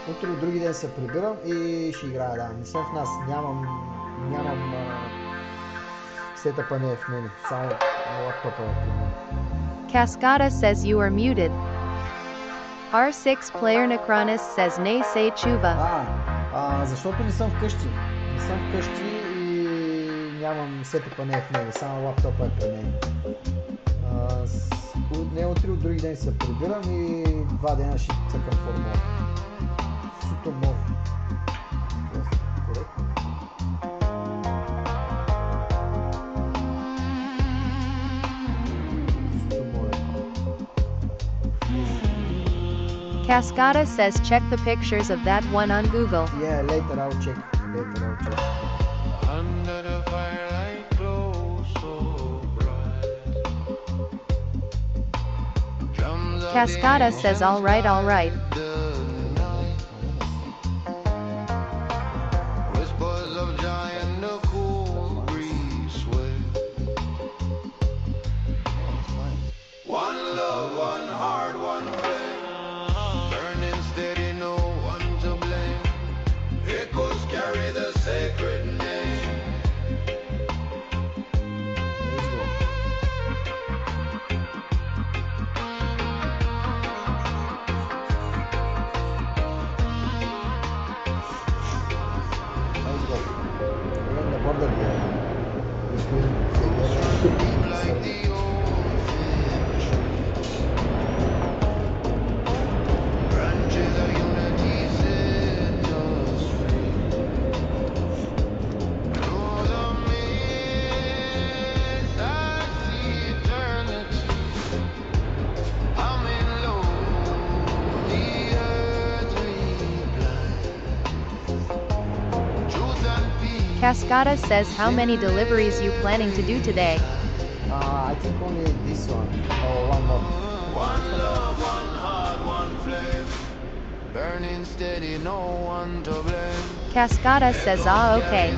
утре и други ден се прибирам и ще играя, да. Не съм в нас, нямам сетъпа не е в мене, само лаптопа е при мен. Cascada says you are muted. R6 player Necronis says Nay Say Chuva. Защото не съм вкъщи. Не съм вкъщи и нямам сетъпа не е в мене, само лаптопа е при мен. Не утре, от други ден се прибирам и 2 дена ще цъкам формула. Суто мов. Коректно. Суто мов. Cascada says check the pictures of that one on Google. Yeah, later I'll check. Under the firelight glow so bright. Drums of Cascada the says alright, alright. the night. Whispers of joy in the cool breeze sway. One love, one heart, one flame. Burning steady, no one to blame. Echoes carry the sacred name. Let's go. Let's go. We're on the border here. Between Deep like the ocean. Branches of unity set us free. Through the mist, I see eternity. I'm in low, the earth reclines. Truth and peace. Cascada says how many deliveries you planning to do today. I think only this one. Or one more. One love, one heart, one flame. Burning steady, no one to blame. Cascada says ah okay.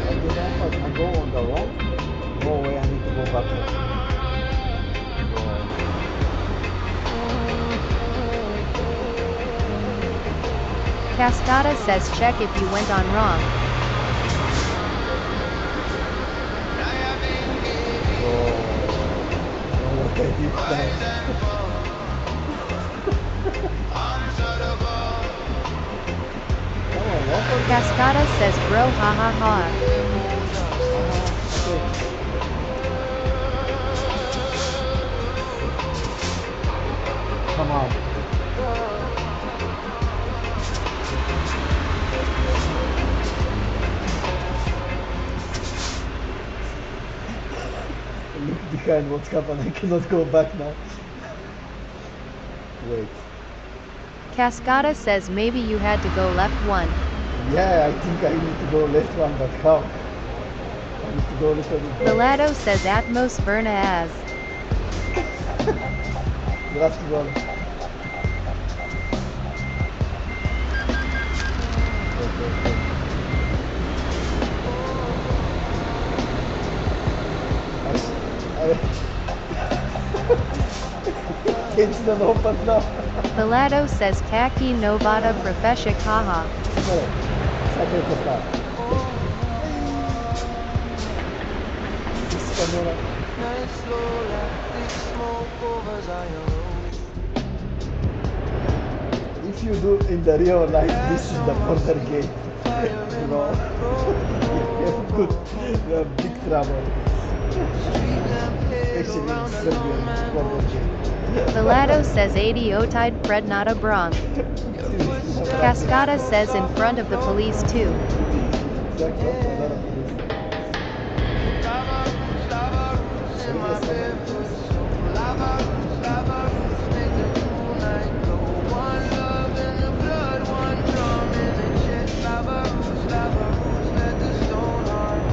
I go on the wrong. Go away, I need to go back. Cascada says check if you went on wrong. Cascada says bro ha ha ha. Come on. Look behind what's happened. I cannot go back now. Wait. Cascada says maybe you had to go left one. Yeah, I think I need to go left one, but how? I need to go a little bit back. Velato says Atmos Verna as. Last one. Okay. It's not open now. Velato says Kaki Novata Profesha Kaha. Correct. Second to start. This camera. Night slow like thick smoke over Zion Road. If you do in the real life, this is the border gate. You know, you have big trouble. Especially in Serbian border gate. Velato says 80 Otide Prednata Bronx. Cascada says in front of the police too. Exactly. Lava roots in my bare foot. Lava roots make the cool night glow. One love in the blood, one drum in the chest. Lava roots, let the stone heart.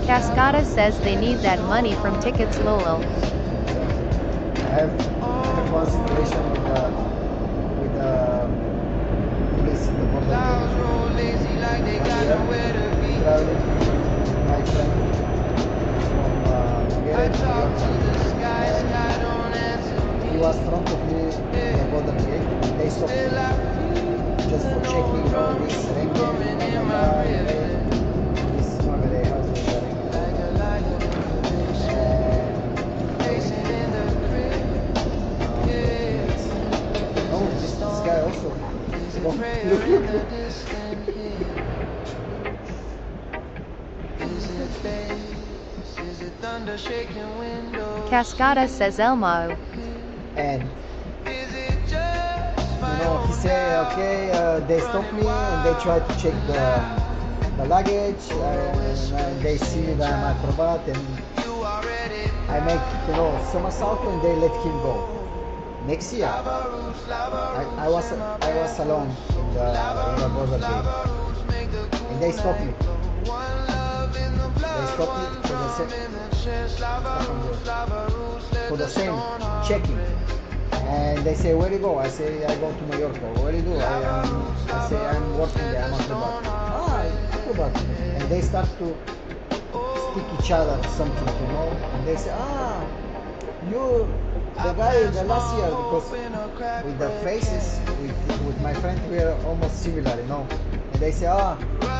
Cascada says they need that money from Tickets Lolo. I have one situation with the police in the border Clouds gate. roll lazy like they got nowhere to be. Traveling with my friend from I Bulgaria to talk to York. the sky don't answer He me. was front of me in the border gate. They stopped Still me I just for checking, this Rengen, in my river. this Magare house with the Rengen. Like a lion in the nation. And Pacing in the crib. Yeah. oh, this guy also. Is a Look, prayer look, in look, the look. distant hill. Is it bass? Is it thunder shaking windows? Cascada says Elmo. And Is it just my he own say, okay, they stop me and they try to check the luggage and they see that I'm acrobat and you already I make, somersault and they let him go. Next year, I was alone in the border gate and they stopped me. They stopped me for the same checking. And they say, where you go? I say, I go to Mallorca. Where you do? I say, I'm working there, I'm acrobat. Acrobat. And they start to stick each other something, and they say, you, the guy, the last year, because with the faces, with my friend, we are almost similar, And they say,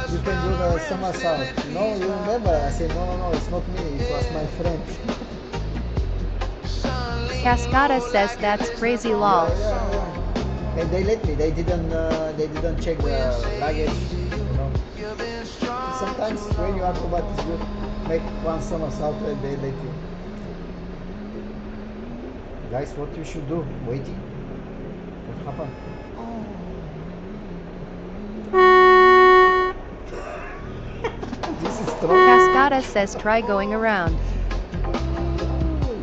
you can do the somersault. No, you remember? I say, no, it's not me, it was my friend. Cascada says that's crazy lol. Yeah. And they let me. They didn't check the luggage. Sometimes when you acrobat is good, make one somersault and they let you. Guys, what you should do? Waiting. What happened? This is strong. Cascada says try going around.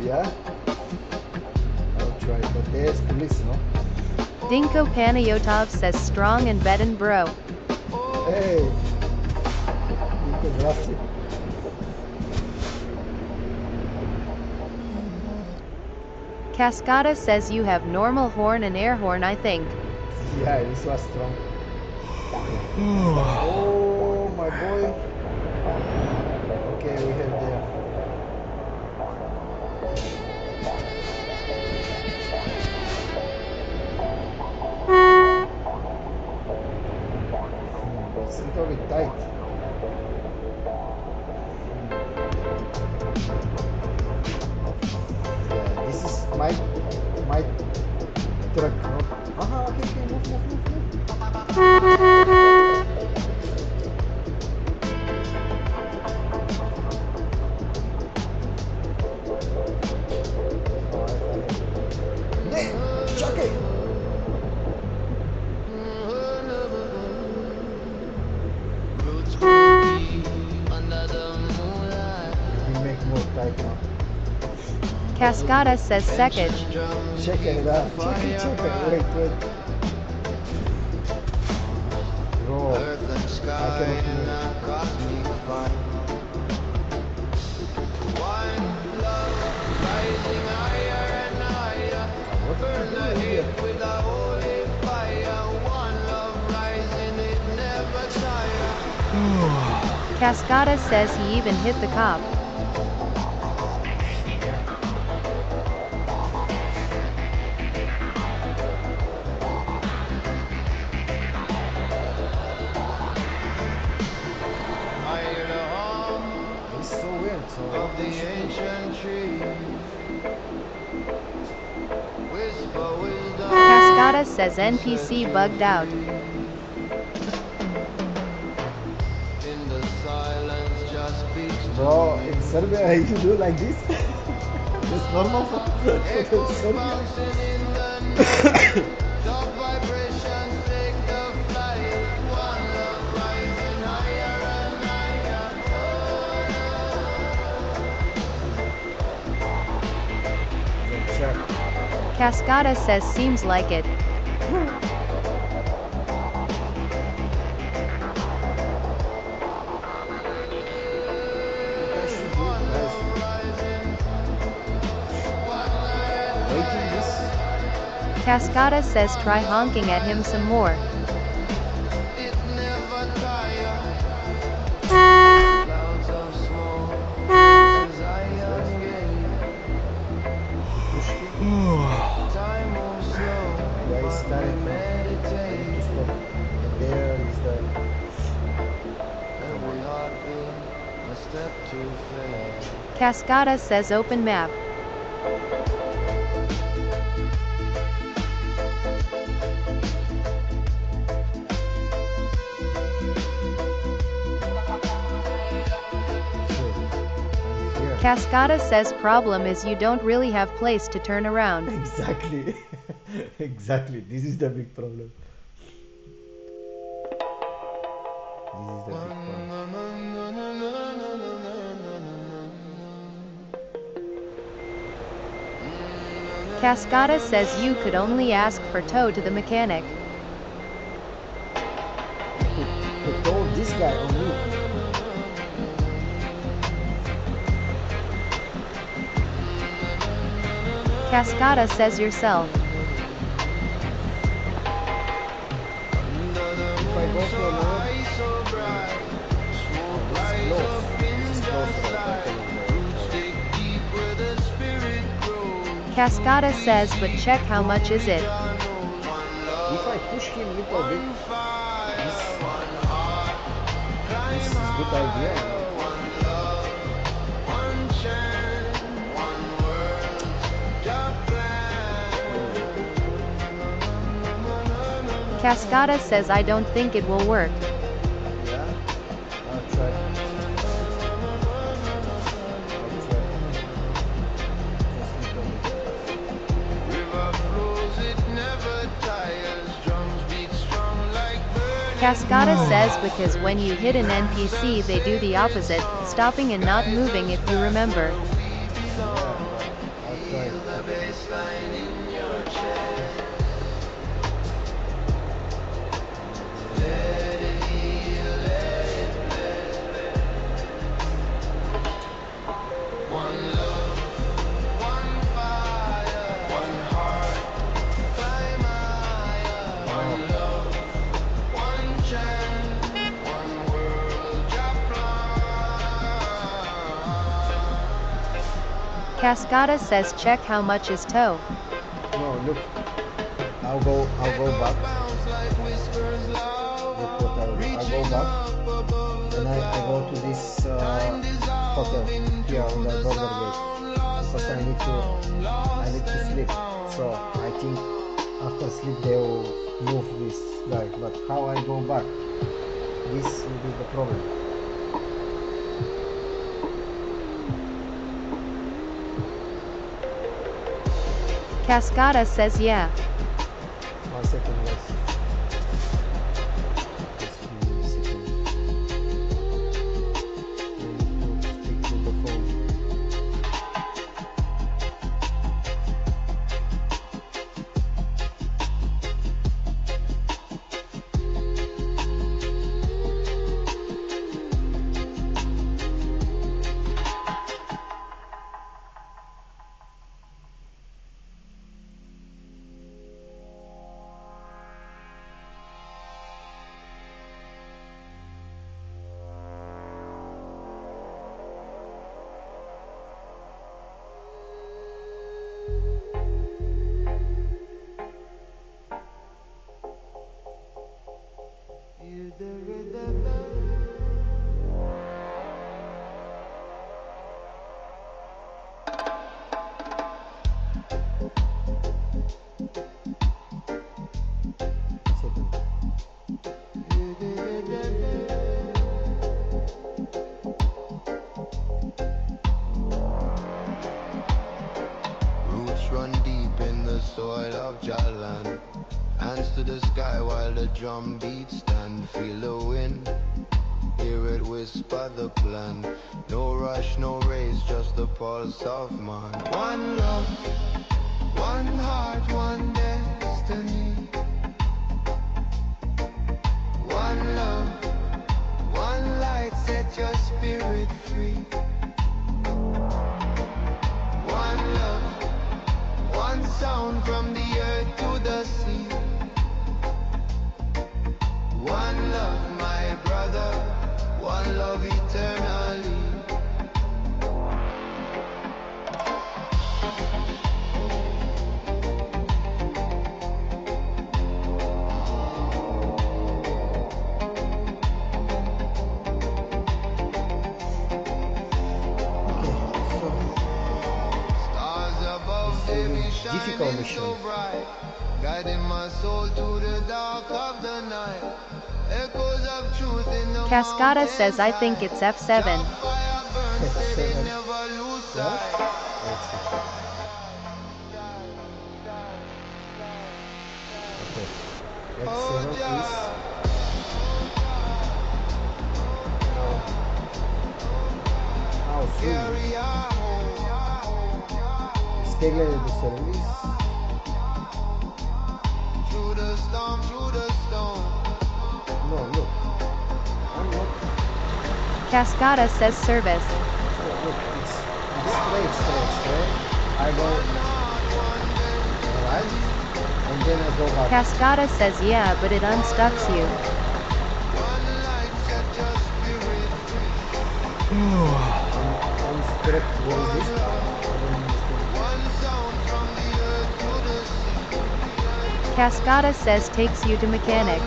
Yeah. I'll try, but there's police, no? Dinko Panayotov says strong and bedin bro. Hey. Because last year. Cascada says you have normal horn and air horn, I think. Yeah, this was strong. Oh, my boy. Okay, we have there. It's a little bit tight. Yeah, this is my truck. No? Okay, move. like Cascada says Sekage. checker, da. Checker. Wait. Bro, Earth and I sky cannot in move. a cosmic fight. One love rising higher and higher. What Burn are the you doing heat here? with a holy fire. One love rising, it never tire. Cascada says he even hit the cop. I hear the hum It's so weird. So of the ancient trees. Whisper wisdom. Cascada says NPC bugged out. In the silence, just speaks to bro, me. in Serbia you do like this? It's normal for Echoes Serbia. bouncing in the night. Dark vibrations take the flight. One love rising higher and higher. Check. Cascada says seems like it. What I should do, guys? Waiting this. Cascada says try honking at him some more. It never tires. Clouds of smoke. Zion's gate. Push him. Time moves slow. Yeah, it's But we starting. I meditate. need to stop. There is the. Every heartbeat, a step to faith. Cascada says open map. I'm here. Cascada says problem is you don't really have place to turn around. Exactly. Exactly. This is the big problem. This is the big problem. Cascada says you could only ask for tow to the mechanic. Who told this guy on me? Cascada says yourself. If I go to a lower, this is close. This is closer than I can go. Cascada says but check how much is it. If I push him little bit, this is good idea. Cascada says I don't think it will work. Yeah, I'll try. River flows, it never tires. Drums beat strong like burning. Cascada says because when you hit an NPC they do the opposite, stopping and not moving if you remember. I'll try. The bassline in your chest. Let it heal, let it bless. One love, one fire, one heart, climb higher. One love, one chance, one world, Japlan. Cascada says check how much is tow. No, look. I'll go back. Bounce like whispers loud. Look what I'll go back. And I go to this hotel here on the border gate. Because I need to sleep. So I think after sleep they will move this guy. But how I go back? This will be the problem. Cascada says yeah. 1 second, guys. Just give me a second. I need to speak to the phone. so I love Jalan. Hands to the sky while the drum beats stand. Feel the wind, hear it whisper the plan. No rush, no race, just the pulse of man. One love, one heart, one destiny. One love, one light, set your spirit free. One love, one sound from the earth to the sea. One love, my brother, one love eternally. Stars above, they be difficult shining mission. so bright, guiding my soul to the dark of the night. Echoes of truth in the Cascada says I think it's mountains. F7. Your fire burns, say they F7. never lose What? sight. Let's see. Okay. Oh, F7 is Jah, now soon. carry our home Stegler de Service. through the storm, through the storm. No, look. I'm not. Cascada says service. Look, it's straight. I go right, and then I go back. Cascada says yeah, but it unstucks you. One light set your spirit free. I'm straight. What is this? I don't understand. One sound from the earth to the sea. Cascada says takes you to mechanic.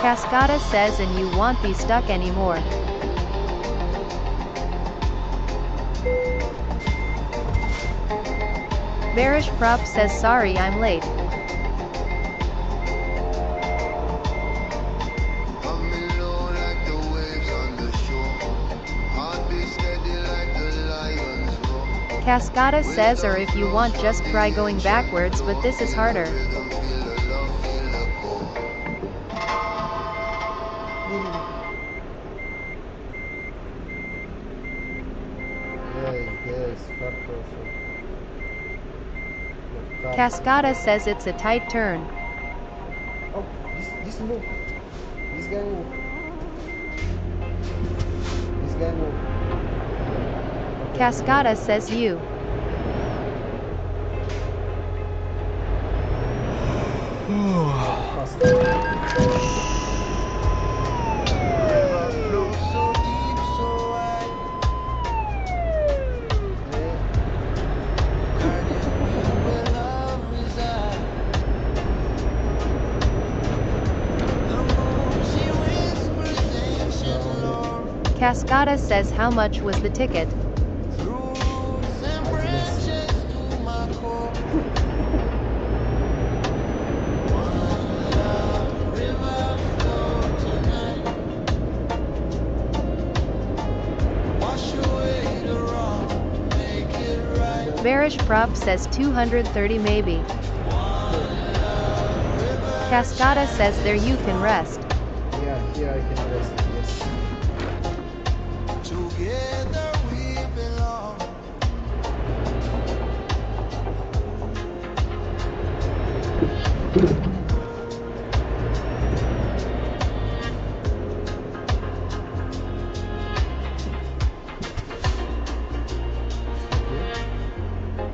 Cascada says and you won't be stuck anymore. Barish Prop says sorry I'm late. Coming low like the waves on the shore. Heartbeat steady like the lion's roar. Cascada says or if you want just try going backwards but this is harder. Rhythm, feel the love, feel the core. Yes, fuck also. Cascada says it's a tight turn. Oh, this move. This guy move. This guy move. Okay. Cascada says you. Fast. River flows so deep, so wide. Okay. Guiding me where love resides. The moon, she whispers ancient lore. Cascada says how much was the ticket? Roots and branches to my core. One love, river flow tonight. Wash away the wrong, make it right. Barish Prop says 230 maybe. Cascada says there you can rest. Yeah, here I can rest. Yes. Together we belong.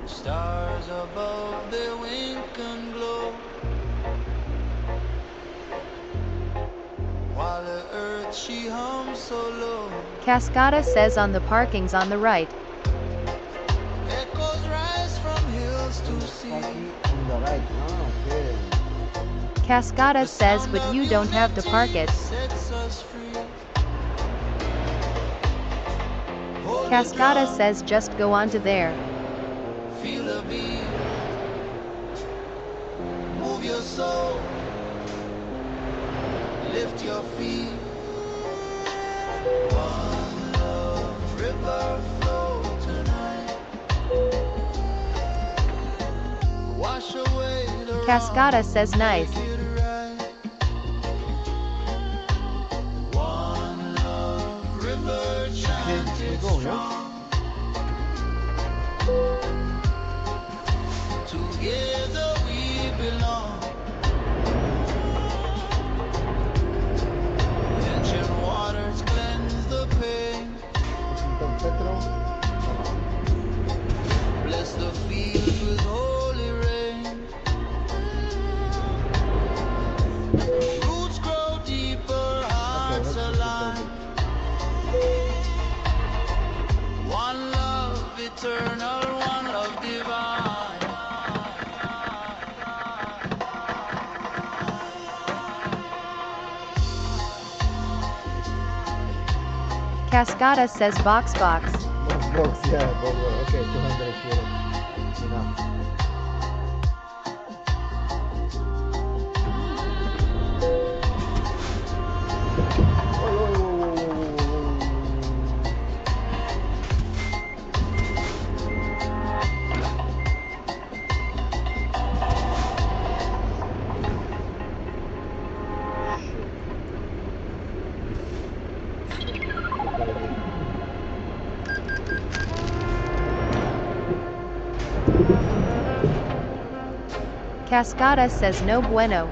Stars above, they wink and glow, while the earth she hums so low. Cascada says on the parking's on the right. Echoes rise from hills to sea. Parking on the right. Ah, okay. Cascada says but you don't have to park it. Sets us free. Hold the Cascada drum, says just go on to there. feel the beat. Move your soul. Lift your feet. One love, river flow tonight. Wash away the Cascada says nice. make it right. One love, river Okay, we chanted go, yeah? strong. Together we belong. Ancient waters cleanse the pain. Então, Petro. Bless the fields with holy rain. Roots grow deeper, hearts align. One love eternal, one love divine. Cascada says box box. Box, yeah, box, okay, 200 euro. Enough. Cascada says no bueno.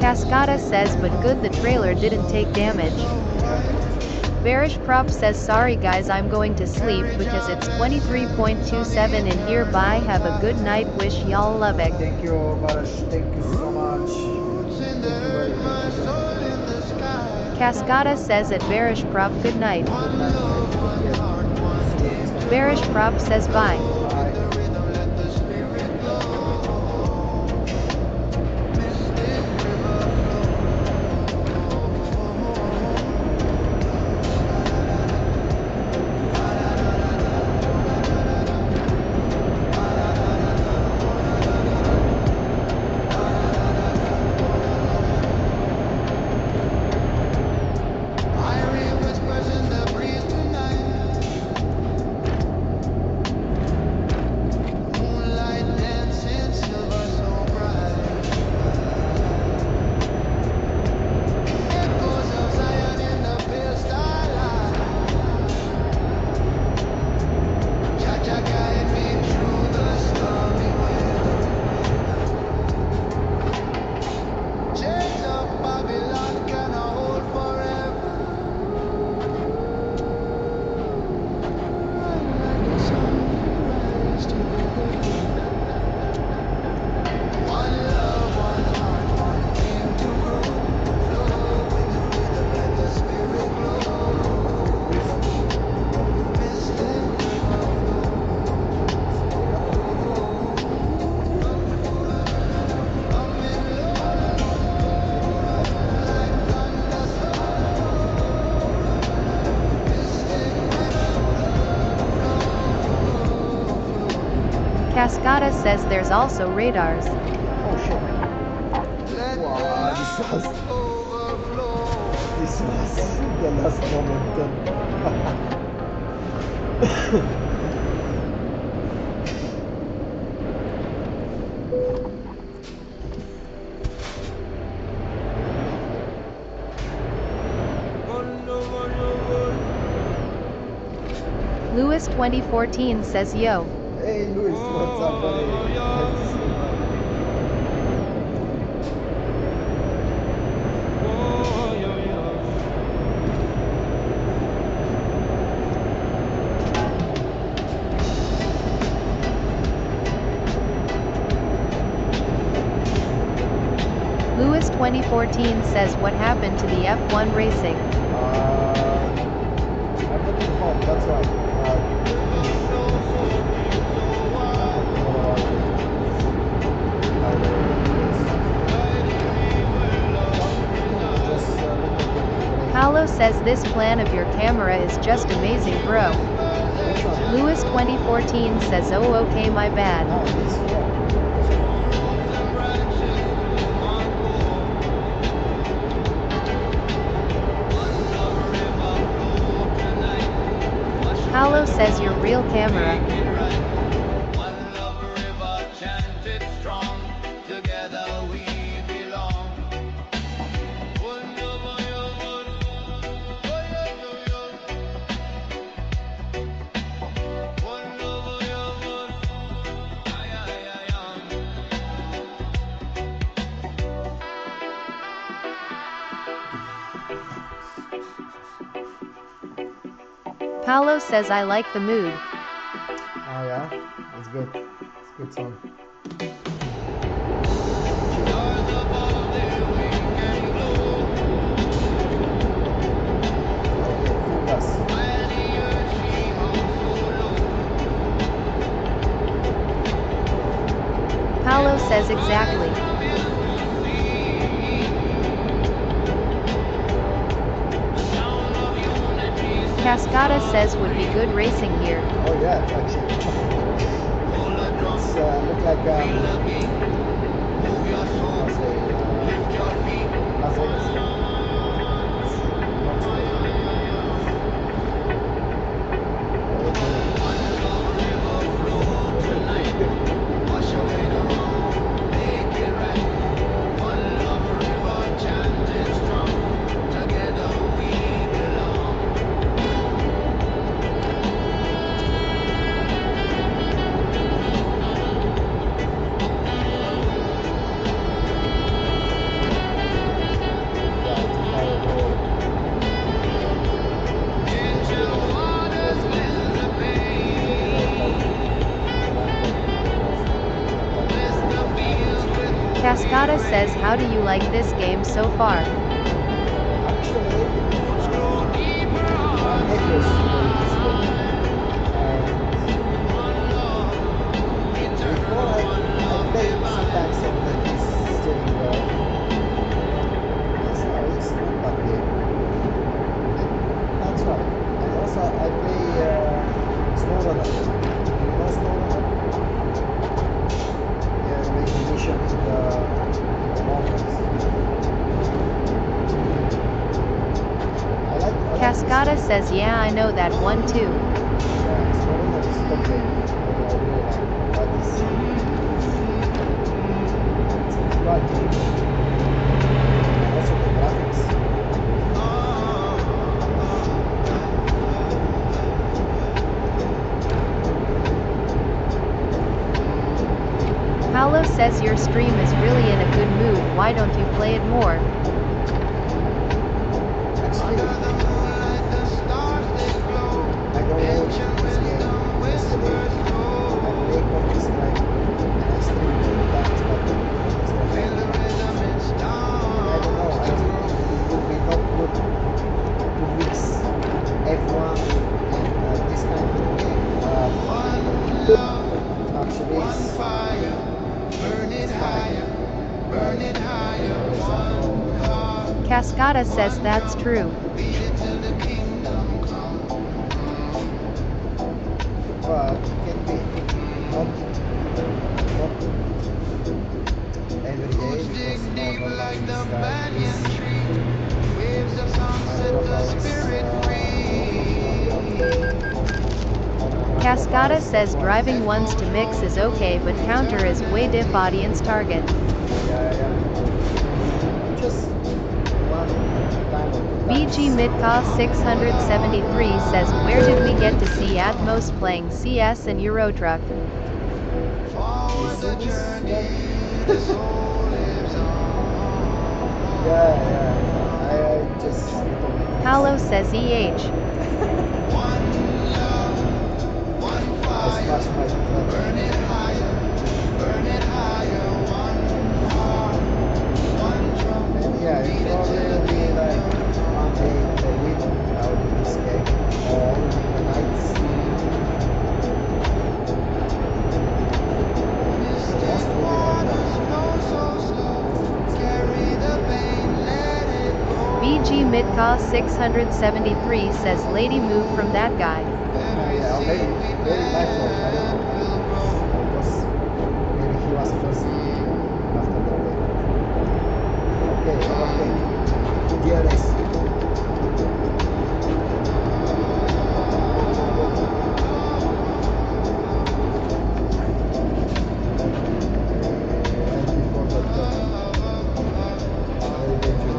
Cascada says but good the trailer didn't take damage. Bearish Prop says sorry guys I'm going to sleep because it's 23.27 and hereby have a good night wish y'all love it. Thank you, Barash. Thank you so much. Roots in the Thank you very earth, my much. soul in the sky. Cascada says at Bearish Prop good night. One love, one heart, one deep. Bearish Prop says bye. Bye. The rhythm, let the spirit glow. Mystic river Irie whispers in the breeze tonight. Moonlight dancing, silver so bright. Echoes of Zion in the pale starlight. Jah guide me through the stormy weather. Chains of Babylon cannot hold forever. One like the sun, we rise together. One love, one heart, one dream to grow. Flow with the rhythm, let the spirit glow. Mystic river coming low like thunder Mystic Cascada says there's also radars. Oh shit. let Wow, the love overflow. This was the last moment. Lewis 2014 says yo. Hey Luis, what's up, buddy? Nice to see you, man. Lewis 2014 says what happened to the F1 racing. I'm not in home, that's why. Just let me says this plan of your camera is just amazing, bro. Which one? Lewis 2014 says, oh okay, my bad. Ah, this, yeah. Paolo says your real camera. One love river chanted strong. Together we belong. One love, one love, ay, ay, ay, ay. Paolo says I like the mood. Ah, yeah. It's good. It's a good song. Stars above their wing and glow. Okay, full gas. While the earth she hung so low. Paolo says exactly. Cascada says would be good racing here. Oh yeah, actually. It's look like Las Vegas. Las Vegas. Cascada says how do you like this game so far? Actually, my neighbors play this game, and before I played sometimes on the steering wheel. It's not that game. That's right. And also I play SnowRunner. You know SnowRunner? Yeah, you make a mission in the mountains. I like Cascada this. says yeah I know that one too. Yeah, SnowRunner is top game. I really like. But it's quite difficult. And also the graphics. Paolo says your stream is really in a good mood, why don't you play it more? Actually, I downloaded this game yesterday. I played Counter Strike and I streamed it times, but it's not bad. I don't know. I think it would be not good to mix F1 and this kind of game. Actually, it's fine. Cascada says that's true. But it can be not every day because normally this guy is my profile is Cascada says driving ones to mix is okay but counter is way diff audience target. yeah. Just one time or two times. BG Midcost 673 says where did we get to see Atmos playing CS and Eurotruck? You see this? Yeah. I just Paolo says EH. I smashed my truck. And yeah, it probably will be like one day a week I will do this game. Or the nights. Most will be like that. BG Midka 673 says lady move from that guy. Yeah, or maybe Nitro, I don't know. Because maybe he was first after the day. Okay, overtake. DRS. And before that very dangerous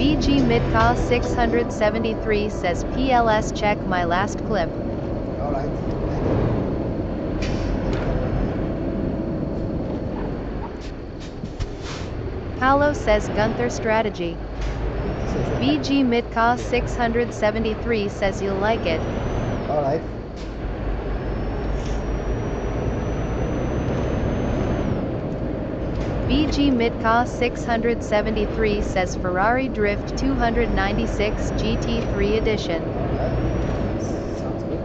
BG Midka 673 says PLS check my last clip. Alright. Paolo says Gunther strategy. BG Midka 673 says you'll like it. Alright. BG Midka 673 says Ferrari Drift 296 GT3 edition. Alright. Sounds good.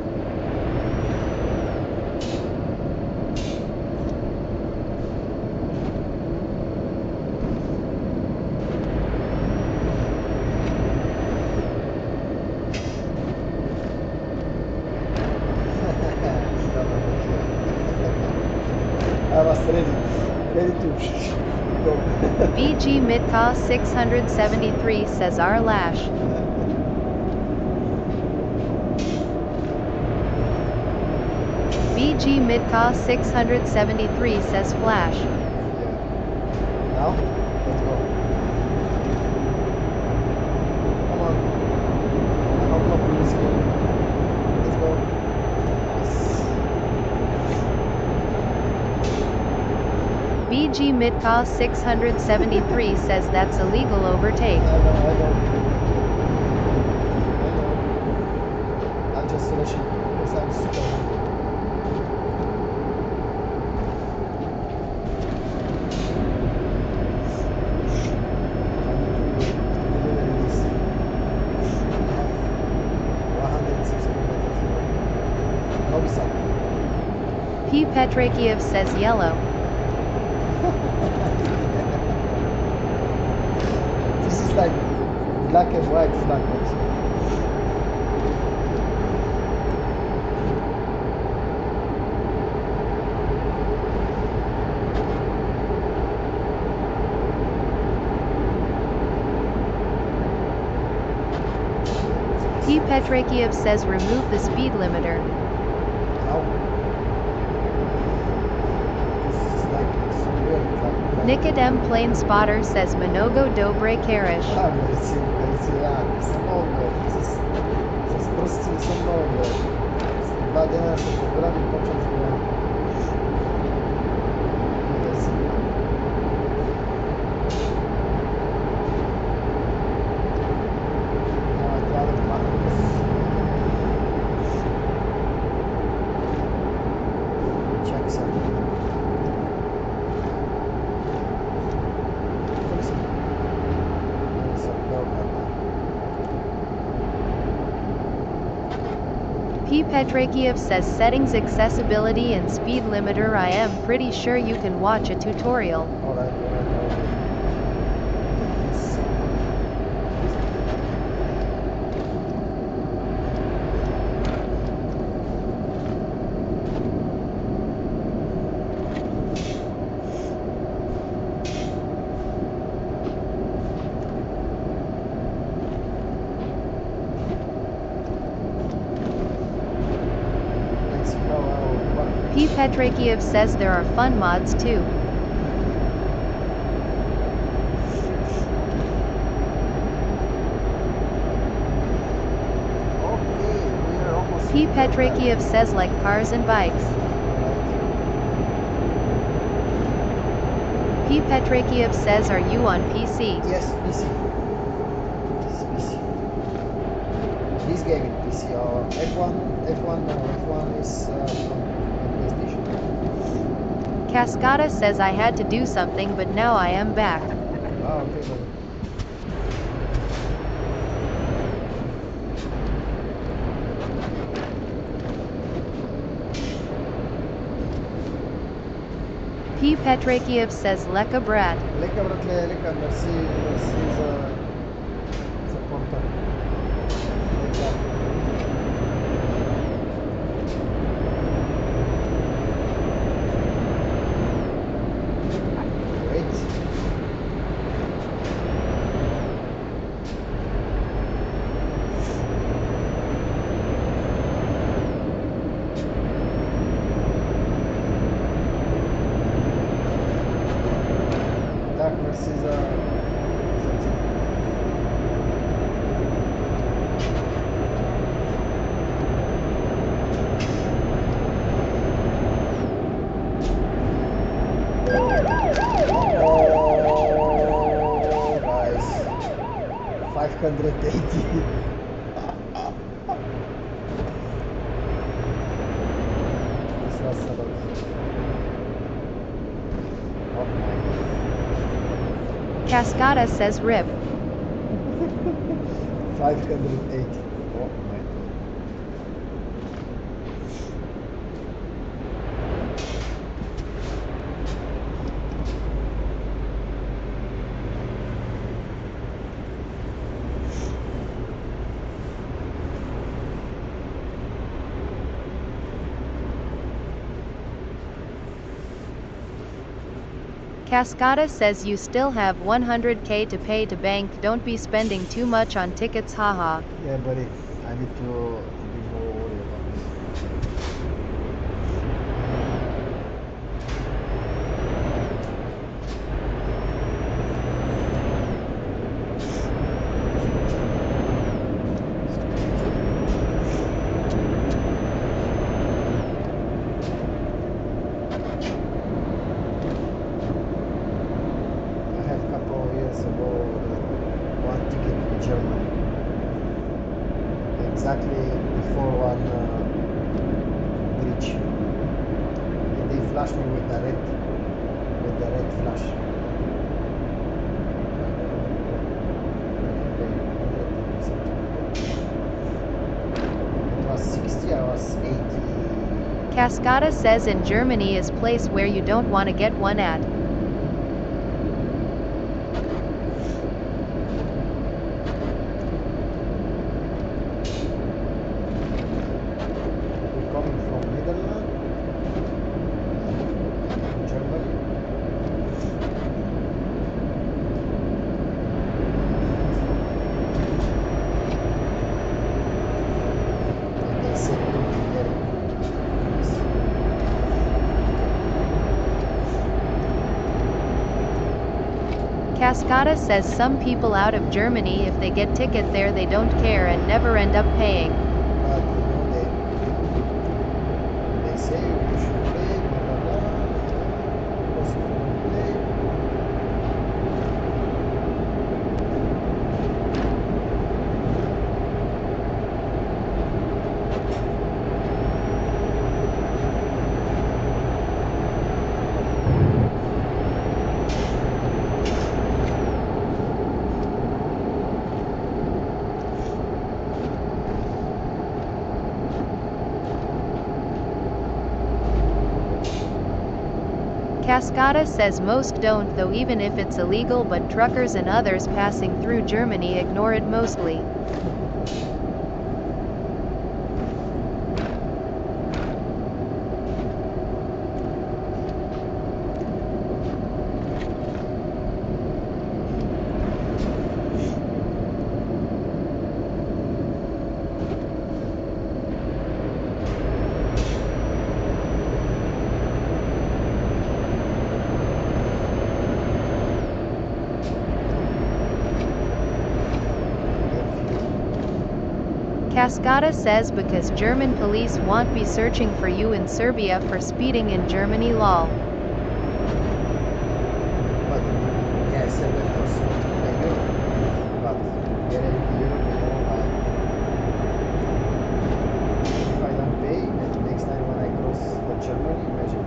I was ready to go. BG Midka 673 says R Lash. BG Midka 673 says Flash. Now, let's go. Come on. I hope not lose here. Let's go. BG Midka 673 says that's a legal overtake. I know. I'm just rushing because I'm super hungry. P. Petrakiev says yellow. This is like black and white flag also. P. Petrakiev says remove the speed limiter. Nicodem Plane Spotter says Mnogo Dobre Karish. P. Petrakiev says settings accessibility and speed limiter. I am pretty sure you can watch a tutorial. Alright. P. Petrakiev says there are fun mods too. P. Petrakiev says like cars and bikes. P. Petrakiev says are you on PC? Yes, PC. This game is PC. F1 is from PlayStation. Cascada says I had to do something but now I am back. Ah, okay, buddy. P. Petrakiev says Leka brat. Leka, bratle, leka, merci, merci za portal. Leka. Wait. Tak, merci za tip. Oh, guys. 580. This was a lot. Oh my god. Cascada says rip. 580. Oh my god. Cascada says you still have 100k to pay to bank, don't be spending too much on tickets, haha. Yeah, buddy. I need to be more worried about this. I had a couple of years ago one ticket in Germany. Exactly before one bridge. And they flashed me with the red flash. It was 60, I was 80. Cascada says in Germany is place where you don't want to get one at. We're coming from Netherlands, Germany. And they said it will be very nice. Cascada says some people out of Germany, if they get ticket there they don't care and never end up paying. But you know they say you should play, blah blah blah. Because if you don't play, Cascada says most don't though, even if it's illegal, but truckers and others passing through Germany ignore it mostly. Cascada says because German police won't be searching for you in Serbia for speeding in Germany, lol. but yeah, I said that was I know. But here in Europe, you know, if I don't pay, and next time when I cross Germany, imagine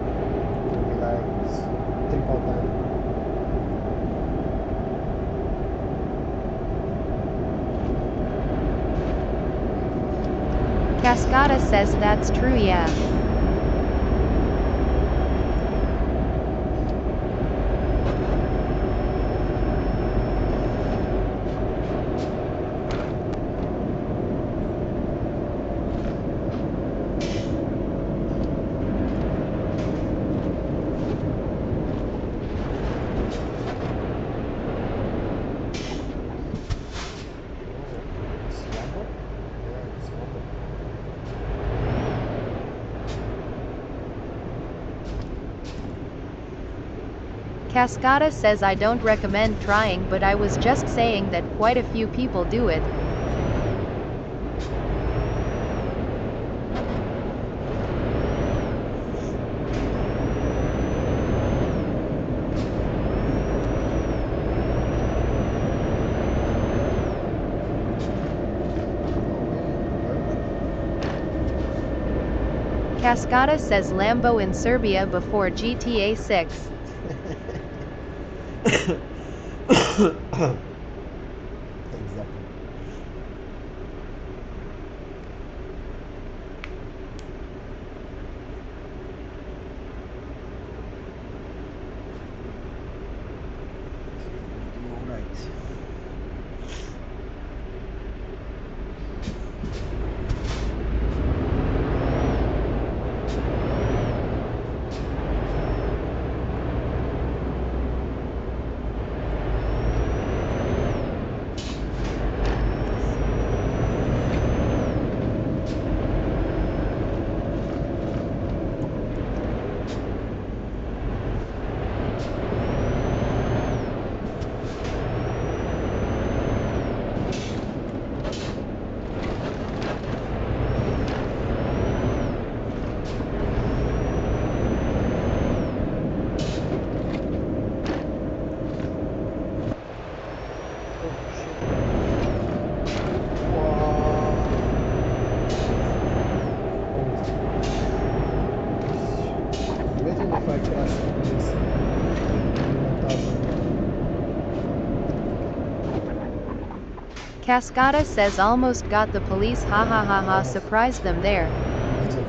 Cascada says that's true, yeah. It's Lambo? Yeah, it's Lambo. Cascada says I don't recommend trying, but I was just saying that quite a few people do it. Cascada says Lambo in Serbia before GTA 6. Exactly. Alright. Imagine if I crash on this 1000. Cascada says almost got the police, ha ha ha ha, surprised them there. Imagine.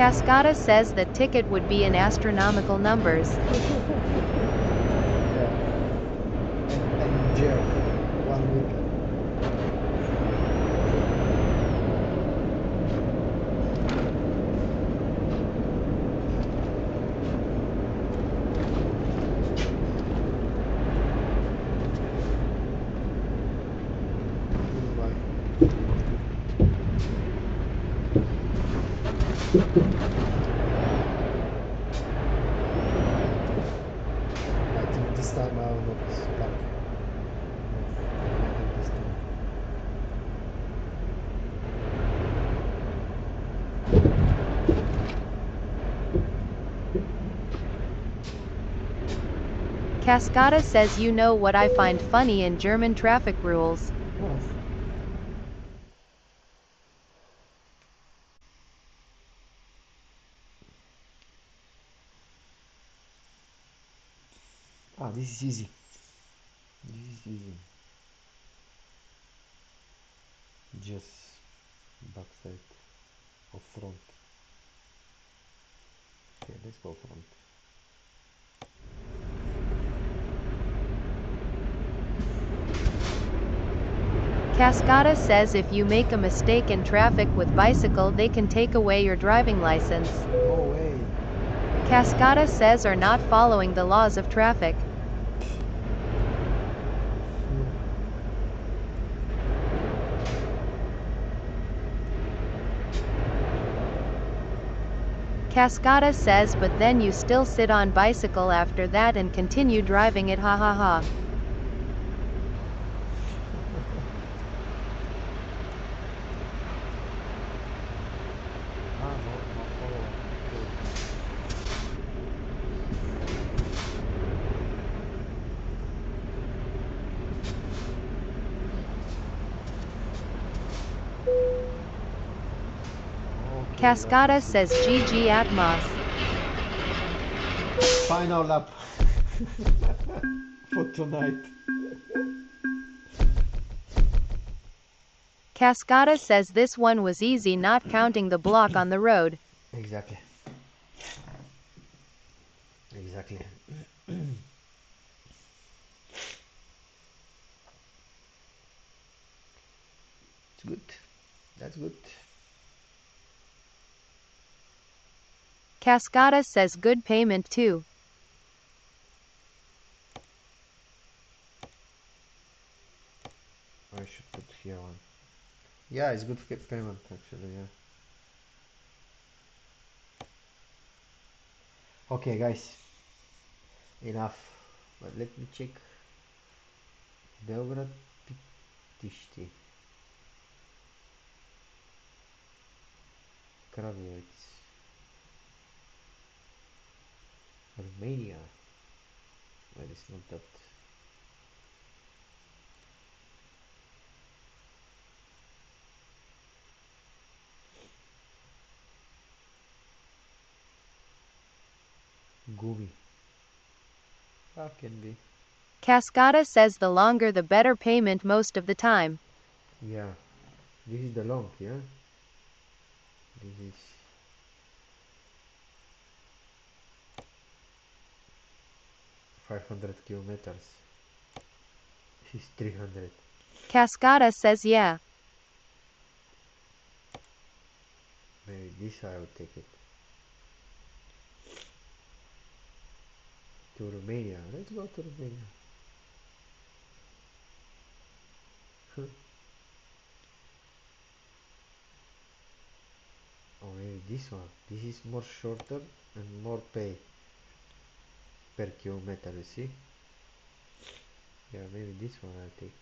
Cascada says the ticket would be in astronomical numbers. Yeah. And in jail 1 week. I think this time I will not stop. This time. Cascada says you know what I find funny in German traffic rules. Oh. Ah, this is easy. This is easy. Just backside or front. Okay, let's go front. Cascada says if you make a mistake in traffic with bicycle, they can take away your driving license. No way. Cascada says are not following the laws of traffic. Cascada says but then you still sit on bicycle after that and continue driving it, ha ha ha. Cascada says GG Atmos. Final lap for tonight. Cascada says this one was easy not counting the block on the road. Exactly. Exactly. It's good. That's good. Cascada says good payment too. I should put here one. Yeah, it's good payment actually, yeah. Okay guys, enough. But let me check. Belgrade Pitišti. Kragujevac. Romania. Well, it's not that. Gumi. That can be. Cascada says the longer the better payment most of the time. Yeah. This is the long, yeah? This is 500 kilometers. This is 300. Cascada says yeah. Maybe this I will take it. To Romania. Let's go to Romania. Huh. Oh, maybe this one. This is more shorter and more pay per kilometer, you see? Yeah, maybe this one I'll take.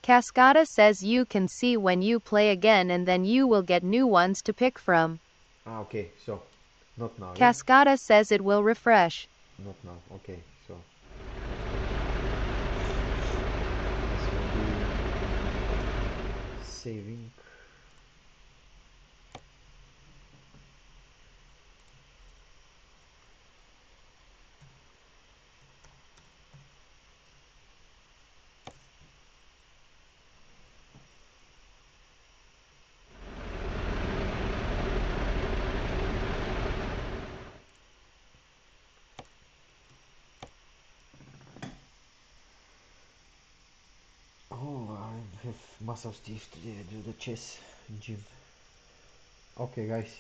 Cascada says you can see when you play again and then you will get new ones to pick from. Ah, okay, so not now, yeah? Cascada says it will refresh. Not now, okay, so this will be saving. Oh, I have muscle stiff today. I do the chest in gym. Okay, guys.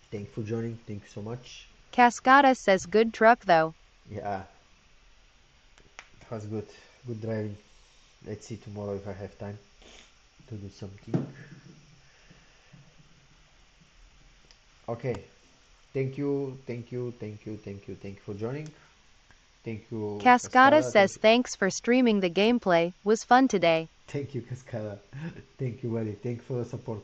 Thank you for joining. Thank you so much. Cascada says good truck though. Yeah, it was good. Good driving. Let's see tomorrow if I have time to do something. Okay. Thank you, thank you, thank you, thank you, thank you for joining. Thank you, Cascada Cascada. says thanks for streaming the gameplay, was fun today. Thank you, Cascada. Thank you, buddy. Thank you for the support.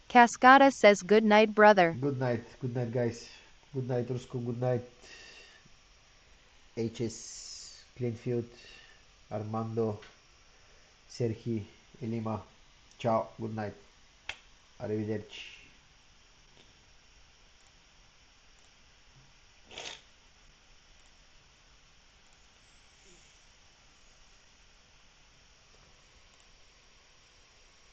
Cascada says good night brother. Good night, guys. Good night, Rusko. Good night, HS, Cleanfield, Armando, Sergi, Elima. Ciao. Good night. Arrivederci.